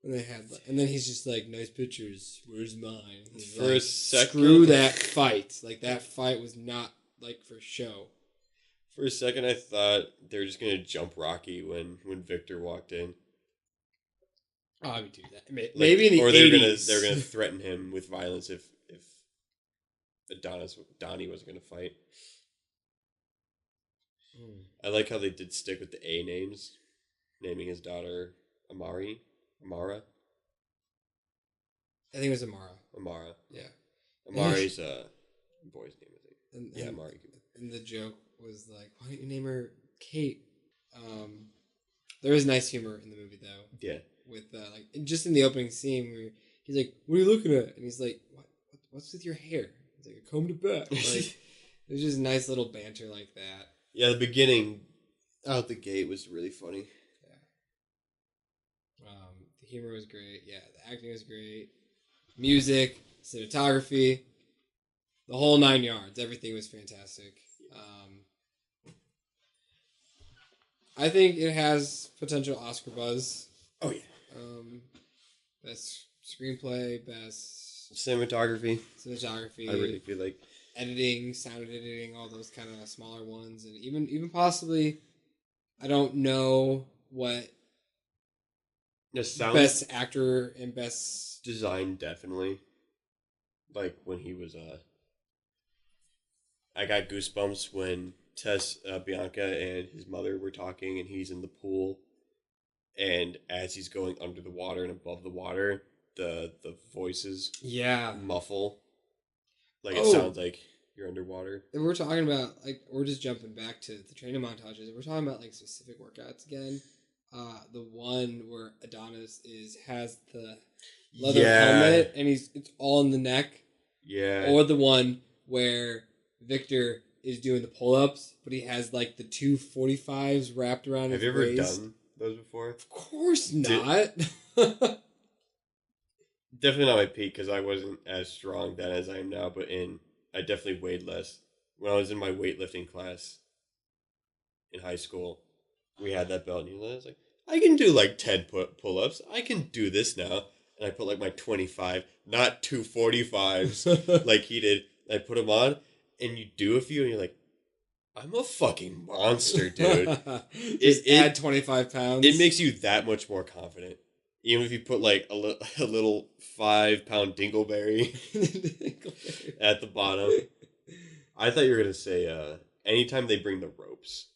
And then he's just like, "Nice pictures. Where's mine?" For a second, screw that fight. Like that fight was not like for show. For a second, I thought they were just gonna jump Rocky when Victor walked in. Oh, I would do that. Maybe in the 80s. They're gonna threaten him with violence if Donnie wasn't gonna fight. I like how they did stick with the A names, naming his daughter Amara. I think it was Amara. Amara. Yeah. Amari's a boy's name, I think. And Amari. And the joke was like, why don't you name her Kate? There is nice humor in the movie though. Yeah. With just in the opening scene where he's like, "What are you looking at?" And he's like, "What's with your hair?" He's like, "I combed it back." Like, there's just nice little banter like that. Yeah, the beginning out the gate was really funny. Yeah. The humor was great. Yeah, the acting was great. Music, cinematography, the whole 9 yards. Everything was fantastic. I think it has potential Oscar buzz. Oh yeah. Best screenplay, best cinematography. I really feel like editing, sound editing, all those kind of smaller ones, and even possibly, I don't know what best actor and best design, definitely. Like when he was I got goosebumps when Bianca and his mother were talking, and he's in the pool, and as he's going under the water and above the water, the voices Yeah. muffle, like it Oh. sounds like you're underwater. And we're talking about, like, we're just jumping back to the training montages. We're talking about, like, specific workouts again. The one where Adonis has the leather helmet and it's all in the neck. Yeah. Or the one where Victor is doing the pull-ups, but he has, like, the 245s wrapped around his waist. Have you ever done those before? Of course not. Definitely not my peak, because I wasn't as strong then as I am now, but I definitely weighed less. When I was in my weightlifting class in high school, we had that belt, and I was like, I can do like 10 pull-ups. I can do this now. And I put like my 25, not 245s like he did. I put them on, and you do a few, and you're like, I'm a fucking monster, dude. Just add 25 pounds. It makes you that much more confident. Even if you put like a little 5-pound dingleberry at the bottom. I thought you were going to say anytime they bring the ropes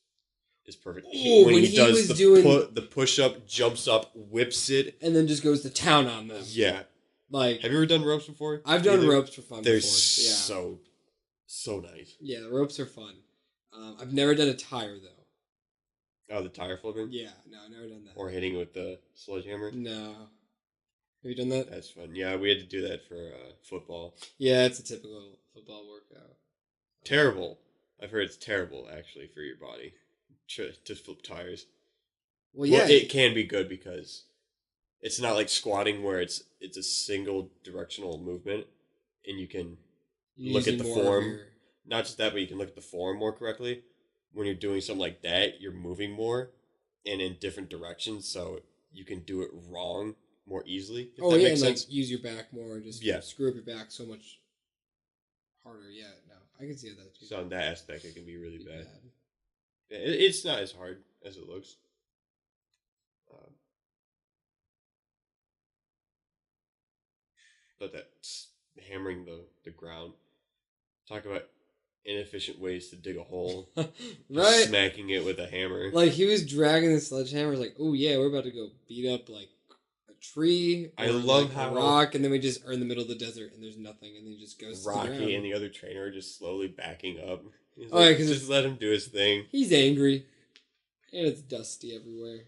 is perfect. Ooh, when he does the push-up, jumps up, whips it. And then just goes to town on them. Yeah. Like, have you ever done ropes before? I've done ropes for fun They're before. Yeah. so nice. Yeah, the ropes are fun. I've never done a tire, though. Oh, the tire flipping? Yeah, no, I've never done that. Or hitting it with the sledgehammer? No. Have you done that? That's fun. Yeah, we had to do that for football. Yeah, it's a typical football workout. Terrible. I've heard it's terrible, actually, for your body to flip tires. Well, yeah. Well, it can be good because it's not like squatting where it's a single directional movement, and you can look at the form. Not just that, but you can look at the form more correctly. When you're doing something like that, you're moving more and in different directions, so you can do it wrong more easily. If that makes sense. Like use your back more and just screw up your back so much harder. Yeah, no, I can see that too. So in that aspect, it can be really bad. Yeah, it's not as hard as it looks. But that's hammering the ground. Talk about inefficient ways to dig a hole. Right? Smacking it with a hammer. Like, he was dragging the sledgehammer, like, oh yeah, we're about to go beat up, like, a tree. I love how a rock, and then we just are in the middle of the desert, and there's nothing, and then he just goes Rocky to the ground. and the other trainer are just slowly backing up. He's like, yeah, just let him do his thing. He's angry. And it's dusty everywhere.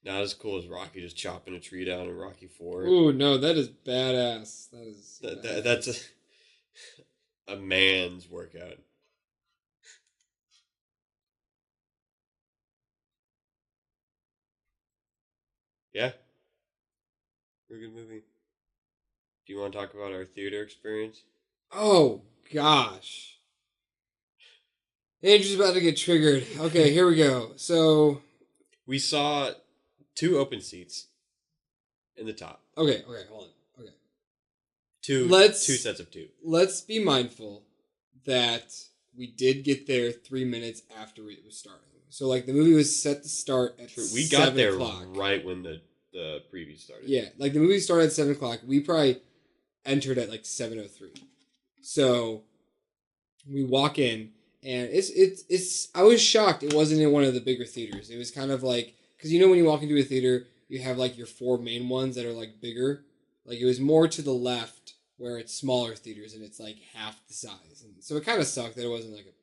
Not as cool as Rocky just chopping a tree down in Rocky 4. Ooh, no, that is badass. That is that's a man's workout. Yeah. Very good movie. Do you want to talk about our theater experience? Oh, gosh. Andrew's about to get triggered. Okay, here we go. So we saw 2 open seats in the top. Okay, hold on. Okay. 2 sets of 2. Let's be mindful that we did get there 3 minutes after it was starting. So, like, the movie was set to start at 7 o'clock. We got there right when the preview started. Yeah, like, the movie started at 7 o'clock. We probably entered at, like, 7:03. So, we walk in, and it's I was shocked it wasn't in one of the bigger theaters. It was kind of like, because, you know, when you walk into a theater, you have, like, your 4 main ones that are, like, bigger. Like, it was more to the left where it's smaller theaters, and it's, like, half the size. And so it kind of sucked that it wasn't, like, a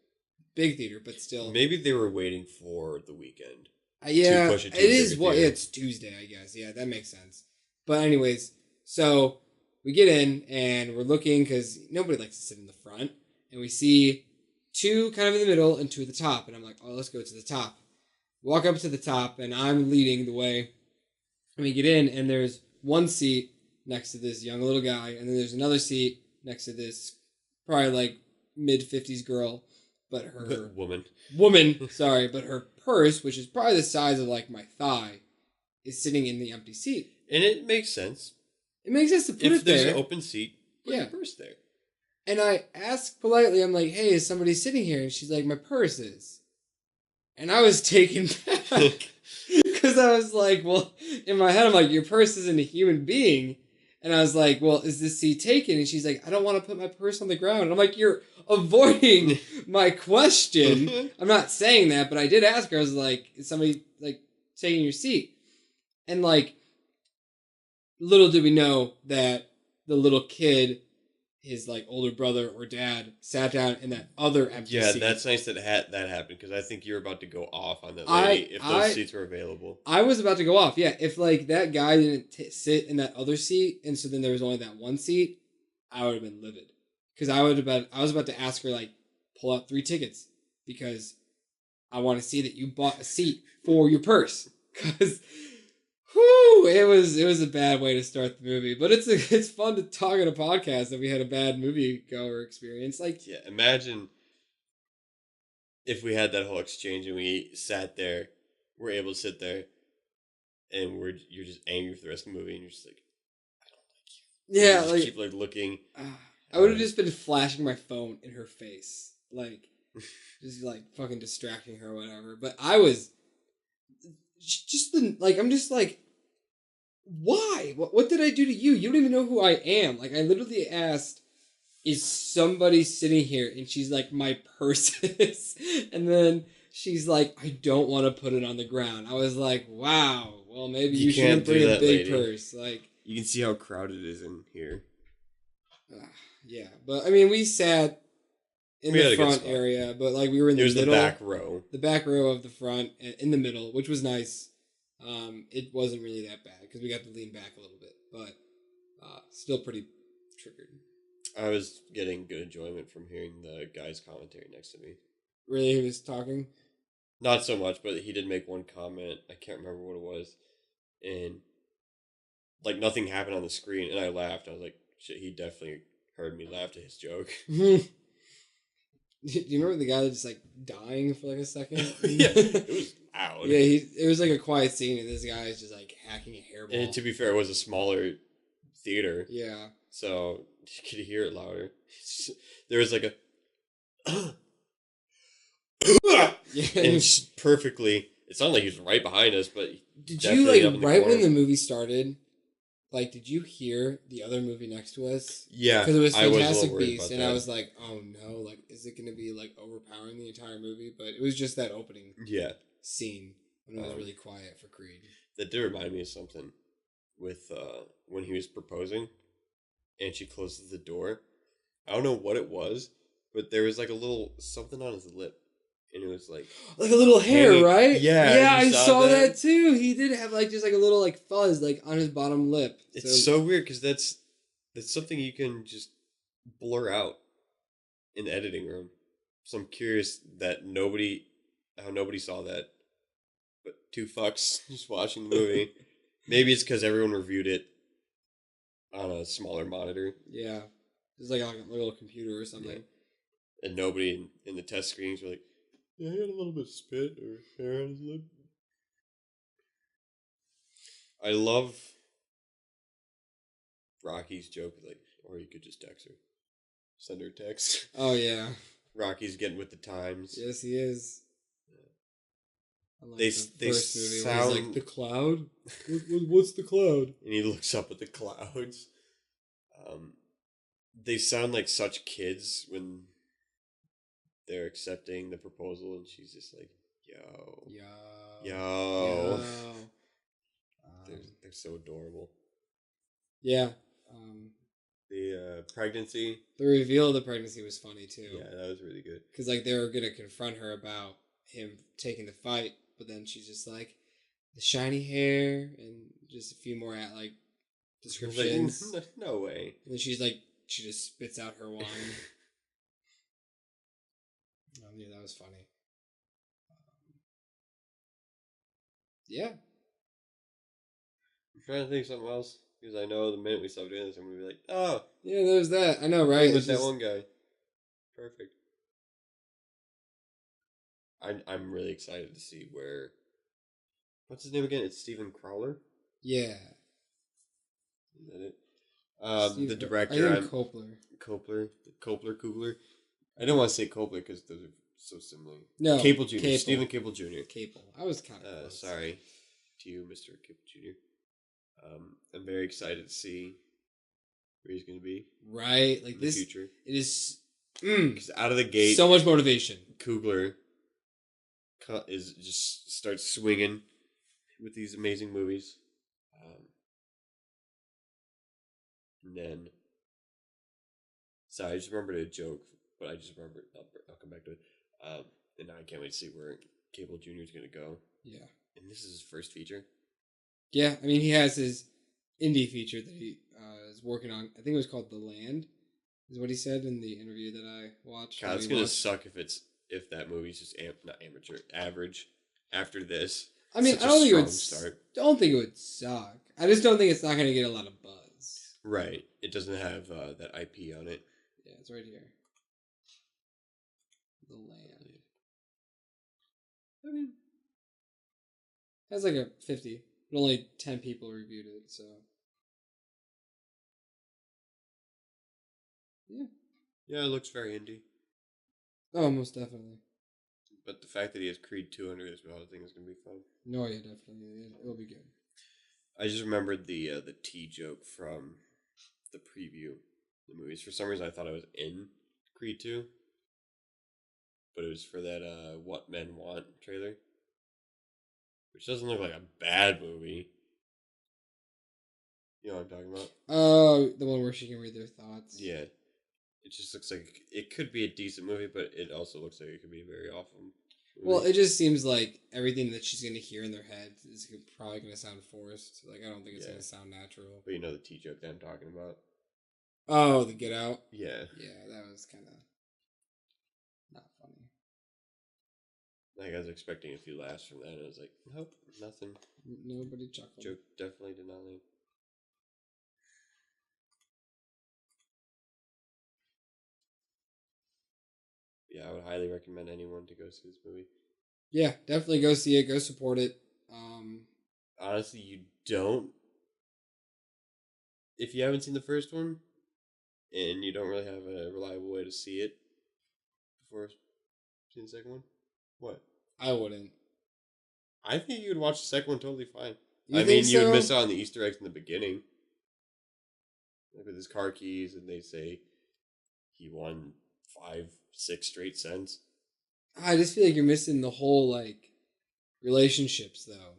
big theater, but still. Maybe they were waiting for the weekend. Yeah, to push it is what it's Tuesday, I guess. Yeah, that makes sense. But anyways, so we get in, and we're looking, because nobody likes to sit in the front. And we see 2 kind of in the middle and 2 at the top. And I'm like, oh, let's go to the top. Walk up to the top, and I'm leading the way. And we get in, and there's 1 seat next to this young little guy, and then there's another seat next to this probably like mid-50s girl, but her woman, sorry, but her purse, which is probably the size of like my thigh, is sitting in the empty seat. And it makes sense. It makes sense to put it there. If there's an open seat, put your purse there. And I asked politely, I'm like, hey, is somebody sitting here? And she's like, my purse is. And I was taken back. Because I was like, well, in my head, I'm like, your purse isn't a human being. And I was like, well, is this seat taken? And she's like, I don't want to put my purse on the ground. And I'm like, you're avoiding my question. I'm not saying that, but I did ask her. I was like, is somebody like taking your seat? And like, little did we know that the little kid, his like older brother or dad, sat down in that other empty Yeah, seat. that's nice that that happened because I think you're about to go off on that lady if those seats were available. I was about to go off. Yeah, if like that guy didn't sit in that other seat, and so then there was only that one seat, I would have been livid because I was about to ask her like, pull out 3 tickets because I want to see that you bought a seat for your purse because. Whew, it was a bad way to start the movie, but it's fun to talk on a podcast that we had a bad movie goer experience. Like, yeah, imagine if we had that whole exchange and we sat there, we're able to sit there, and you're just angry for the rest of the movie, and you're just like, I don't like you. yeah, You just like keep like looking. I would have just been flashing my phone in her face, like just like fucking distracting her or whatever. But I was just I'm just like, why? What did I do to you? You don't even know who I am. Like I literally asked, is somebody sitting here? And she's like, my purse is. And then she's like, I don't want to put it on the ground. I was like, wow. Well, maybe you shouldn't bring a big purse. Like you can see how crowded it is in here. Yeah, but I mean, we sat in the front area, but like we were in the middle. The back row. The back row of the front, in the middle, which was nice. It wasn't really that bad because we got to lean back a little bit, but still pretty triggered. I was getting good enjoyment from hearing the guy's commentary next to me. Really, he was talking? Not so much, but he did make one comment. I can't remember what it was, and like nothing happened on the screen, and I laughed. I was like, "Shit!" He definitely heard me laugh at his joke. Do you remember the guy that just like dying for like a second? Yeah, it was loud. Yeah, it was like a quiet scene, and this guy is just like hacking a hairball. And to be fair, it was a smaller theater. Yeah. So you could hear it louder. There was like a. Yeah. And perfectly. It sounded like he was right behind us, but. Did you like right when the movie started? Like, did you hear the other movie next to us? Yeah, because it was Fantastic Beasts, and I was like, "Oh no! Like, is it going to be like overpowering the entire movie?" But it was just that opening scene when it was really quiet for Creed. That did remind me of something with when he was proposing, and she closes the door. I don't know what it was, but there was like a little something on his lip. And it was like a little hair, right? Yeah, I saw that too. He did have like just like a little like fuzz like on his bottom lip. It's so weird because that's something you can just blur out in the editing room. So I'm curious that how nobody saw that, but 2 fucks just watching the movie. Maybe it's because everyone reviewed it on a smaller monitor. Yeah, it's like a little computer or something. Yeah. And nobody in the test screenings were like, yeah, he had a little bit of spit or hair on his lip. I love Rocky's joke, like, or you could just text her. Send her a text. Oh, yeah. Rocky's getting with the times. Yes, he is. I like they first movie sound... where he's like, the cloud? What's the cloud? And he looks up at the clouds. They sound like such kids when they're accepting the proposal, and she's just like, yo. They're so adorable. Yeah. The pregnancy. The reveal of the pregnancy was funny, too. Yeah, that was really good. Because, like, they were going to confront her about him taking the fight, but then she's just like, the shiny hair, and just a few more, like, descriptions. Like, no way. And then she's like, she just spits out her wine. Yeah, that was funny. Yeah. I'm trying to think of something else, because I know the minute we stop doing this, I'm going to be like, oh. Yeah, there's that. I know, right? With that one guy. Perfect. I'm really excited to see where... What's his name again? It's Steven Crowler? Yeah. Is that it? The director... I think Coupler. Coupler. I don't want to say Coupler because those are so similar. No. Capel Jr. Stephen Capel Jr. Capel. I was kind of sorry to you, Mr. Capel Jr. I'm very excited to see where he's going to be right? Like in the this, future. it is Because out of the gate, so much motivation. Coogler is just starts swinging with these amazing movies. And then, sorry, I just remembered a joke, but I just remembered. I'll come back to it. And now I can't wait to see where Cable Jr. is going to go. Yeah. And this is his first feature. Yeah, I mean, he has his indie feature that he is working on. I think it was called The Land, is what he said in the interview that I watched. God, it's going to suck if that movie's just not amateur, average after this. I mean, Such I don't think it would don't think it would suck. I just don't think it's not going to get a lot of buzz. Right. It doesn't have that IP on it. Yeah, it's right here. The Land. I mean, it has like a 50, but only 10 people reviewed it, so. Yeah. Yeah, it looks very indie. Oh, most definitely. But the fact that he has Creed 2 under his belt, I think is going to be fun. No, yeah, definitely. It'll be good. I just remembered the T joke from the preview, the movies. For some reason, I thought I was in Creed 2, but it was for that What Men Want trailer, which doesn't look like a bad movie. You know what I'm talking about? Oh, the one where she can read their thoughts. Yeah. It just looks like it could be a decent movie, but it also looks like it could be a very awful movie. Well, it just seems like everything that she's going to hear in their head is probably going to sound forced. Like, I don't think it's going to sound natural. But you know the T joke that I'm talking about? Oh, the Get Out? Yeah. Yeah, that was kind of not funny. Like, I was expecting a few laughs from that, and I was like, nope, nothing. Nobody chuckled. Joke definitely did not land. Yeah, I would highly recommend anyone to go see this movie. Yeah, definitely go see it. Go support it. Honestly, you don't. If you haven't seen the first one, and you don't really have a reliable way to see it before seeing the second one, what? I wouldn't. I think you would watch the second one totally fine. You would miss out on the Easter eggs in the beginning. Like with his car keys, and they say he won 5-6 straight cents. I just feel like you're missing the whole, like, relationships, though.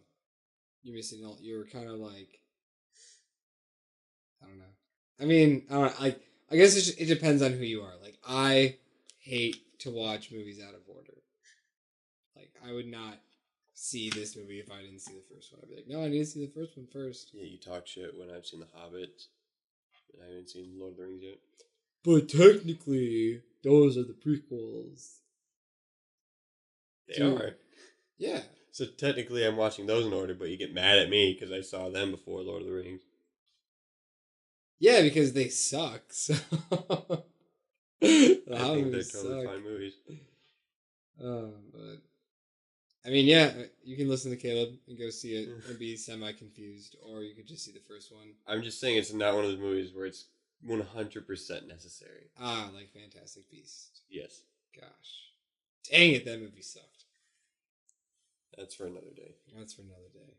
You're missing all. You're kind of like, I don't know. I mean, I guess it depends on who you are. Like, I hate to watch movies out of order. Like, I would not see this movie if I didn't see the first one. I'd be like, no, I need to see the first one first. Yeah, you talk shit when I've seen The Hobbit, and I haven't seen Lord of the Rings yet. But technically, those are the prequels. They are. Yeah. So technically, I'm watching those in order, but you get mad at me because I saw them before Lord of the Rings. Yeah, because they suck. So I think they're totally fine movies. But I mean, yeah, you can listen to Caleb and go see it and be semi-confused, or you could just see the first one. I'm just saying it's not one of those movies where it's 100% necessary. Ah, like Fantastic Beasts. Yes. Gosh. Dang it, that movie sucked. That's for another day. That's for another day.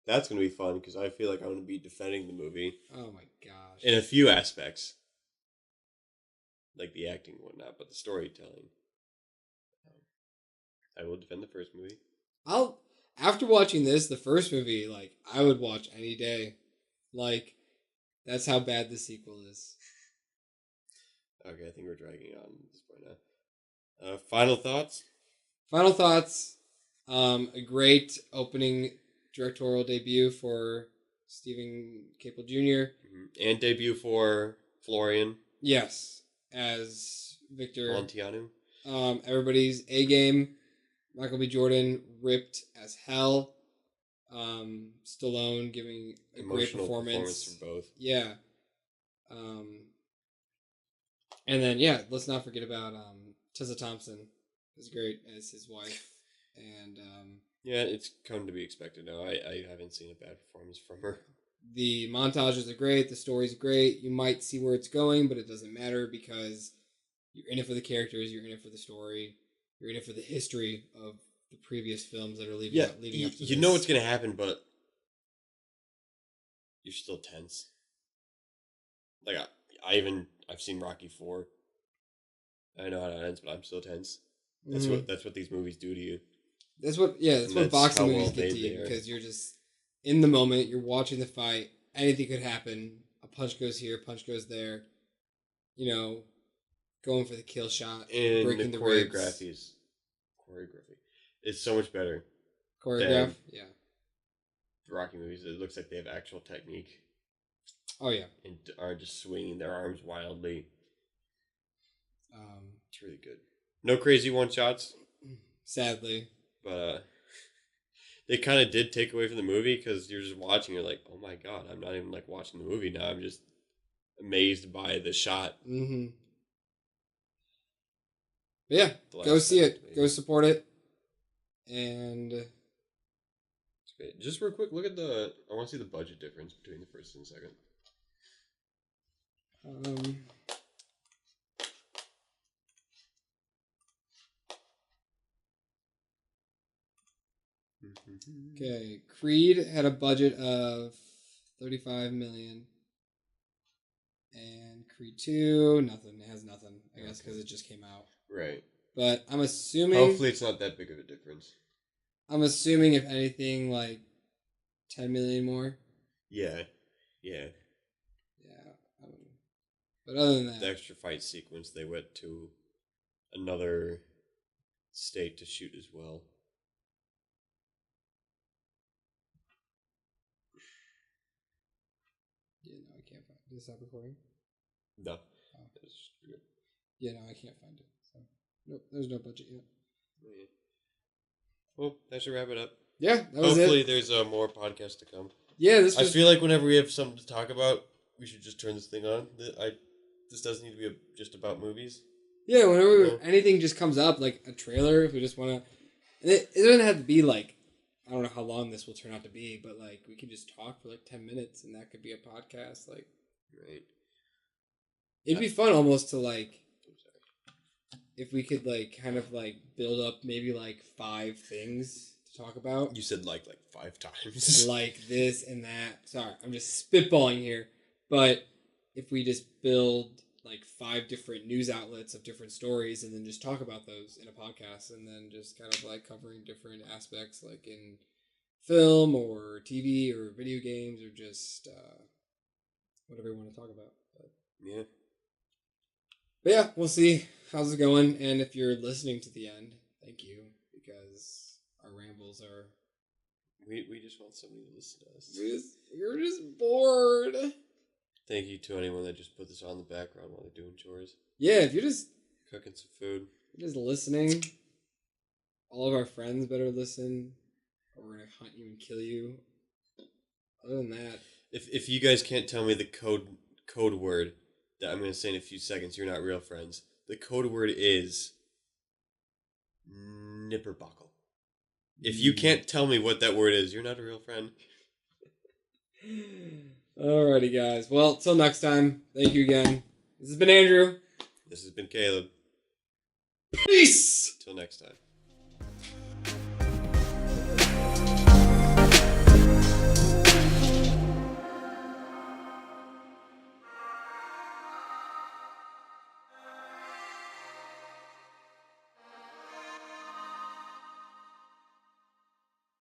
That's going to be fun because I feel like I'm going to be defending the movie. Oh my gosh. In a few aspects. Like the acting and whatnot, but the storytelling. I will defend the first movie. After watching this, the first movie, like, I would watch any day. Like, that's how bad the sequel is. Okay, I think we're dragging on at this point now. Final thoughts? Final thoughts. A great opening directorial debut for Stephen Caple Jr. Mm-hmm. And debut for Florian. Yes, as Victor. Valentiano. Everybody's A game. Michael B. Jordan ripped as hell. Stallone giving a great performance for both. Yeah. And then, yeah, let's not forget about Tessa Thompson. Is great as his wife. And yeah, it's come to be expected now. I haven't seen a bad performance from her. The montages are great. The story's great. You might see where it's going, but it doesn't matter because you're in it for the characters. You're in it for the story. You're in it for the history of the previous films that are leading up to this. You know what's going to happen, but you're still tense. Like I've seen Rocky 4. I know how it ends, but I'm still tense. That's what these movies do to you. That's what boxing movies well get to made you they are. because you're just in the moment. You're watching the fight. Anything could happen. A punch goes here, a punch goes there. You know, going for the kill shot, And breaking the the ribs. choreography is so much better. Choreograph, yeah. The Rocky movies, it looks like they have actual technique. Oh yeah. And are just swinging their arms wildly. It's really good. No crazy one shots. Sadly. But they kind of did take away from the movie because you're just watching. You're like, oh my god, I'm not even like watching the movie now. I'm just amazed by the shot. Mm-hmm. But yeah, go see it. Go support it. And just real quick, look at the. I want to see the budget difference between the first and second. Okay, Creed had a budget of $35 million, and Creed 2 nothing. It has nothing, I guess, because it just came out. Right. But I'm assuming. Hopefully, it's not that big of a difference. I'm assuming, if anything, like $10 million more. Yeah. But other than that, the extra fight sequence, they went to another state to shoot as well. Yeah, no, I can't find it. Did it stop recording? No. Oh. Yeah, no, I can't find it. So, nope, there's no budget yet. Yeah. Well, that should wrap it up. Yeah, that was Hopefully it. there's more podcasts to come. Yeah, I feel like whenever we have something to talk about, we should just turn this thing on. This doesn't need to be just about movies. Yeah, whenever anything just comes up, like a trailer, if we just want to... It doesn't have to be like... I don't know how long this will turn out to be, but like we could just talk for like 10 minutes and that could be a podcast. Like, right. It'd be fun almost to like... If we could like kind of like build up maybe like 5 things to talk about. You said like 5 times. Like this and that. Sorry, I'm just spitballing here. But if we just build like 5 different news outlets of different stories and then just talk about those in a podcast and then just kind of like covering different aspects like in film or TV or video games or just whatever you want to talk about. But yeah, we'll see how's it going. And if you're listening to the end, thank you, because our rambles are... We just want somebody to listen to us. You're just bored. Thank you to anyone that just put this on in the background while they're doing chores. Yeah, if you're just... Cooking some food. You're just listening. All of our friends better listen, or we're going to hunt you and kill you. Other than that... If you guys can't tell me the code word that I'm going to say in a few seconds, you're not real friends. The code word is... Nipperbuckle. If you can't tell me what that word is, you're not a real friend. Alrighty, guys. Well, till next time. Thank you again. This has been Andrew. This has been Caleb. Peace! Till next time.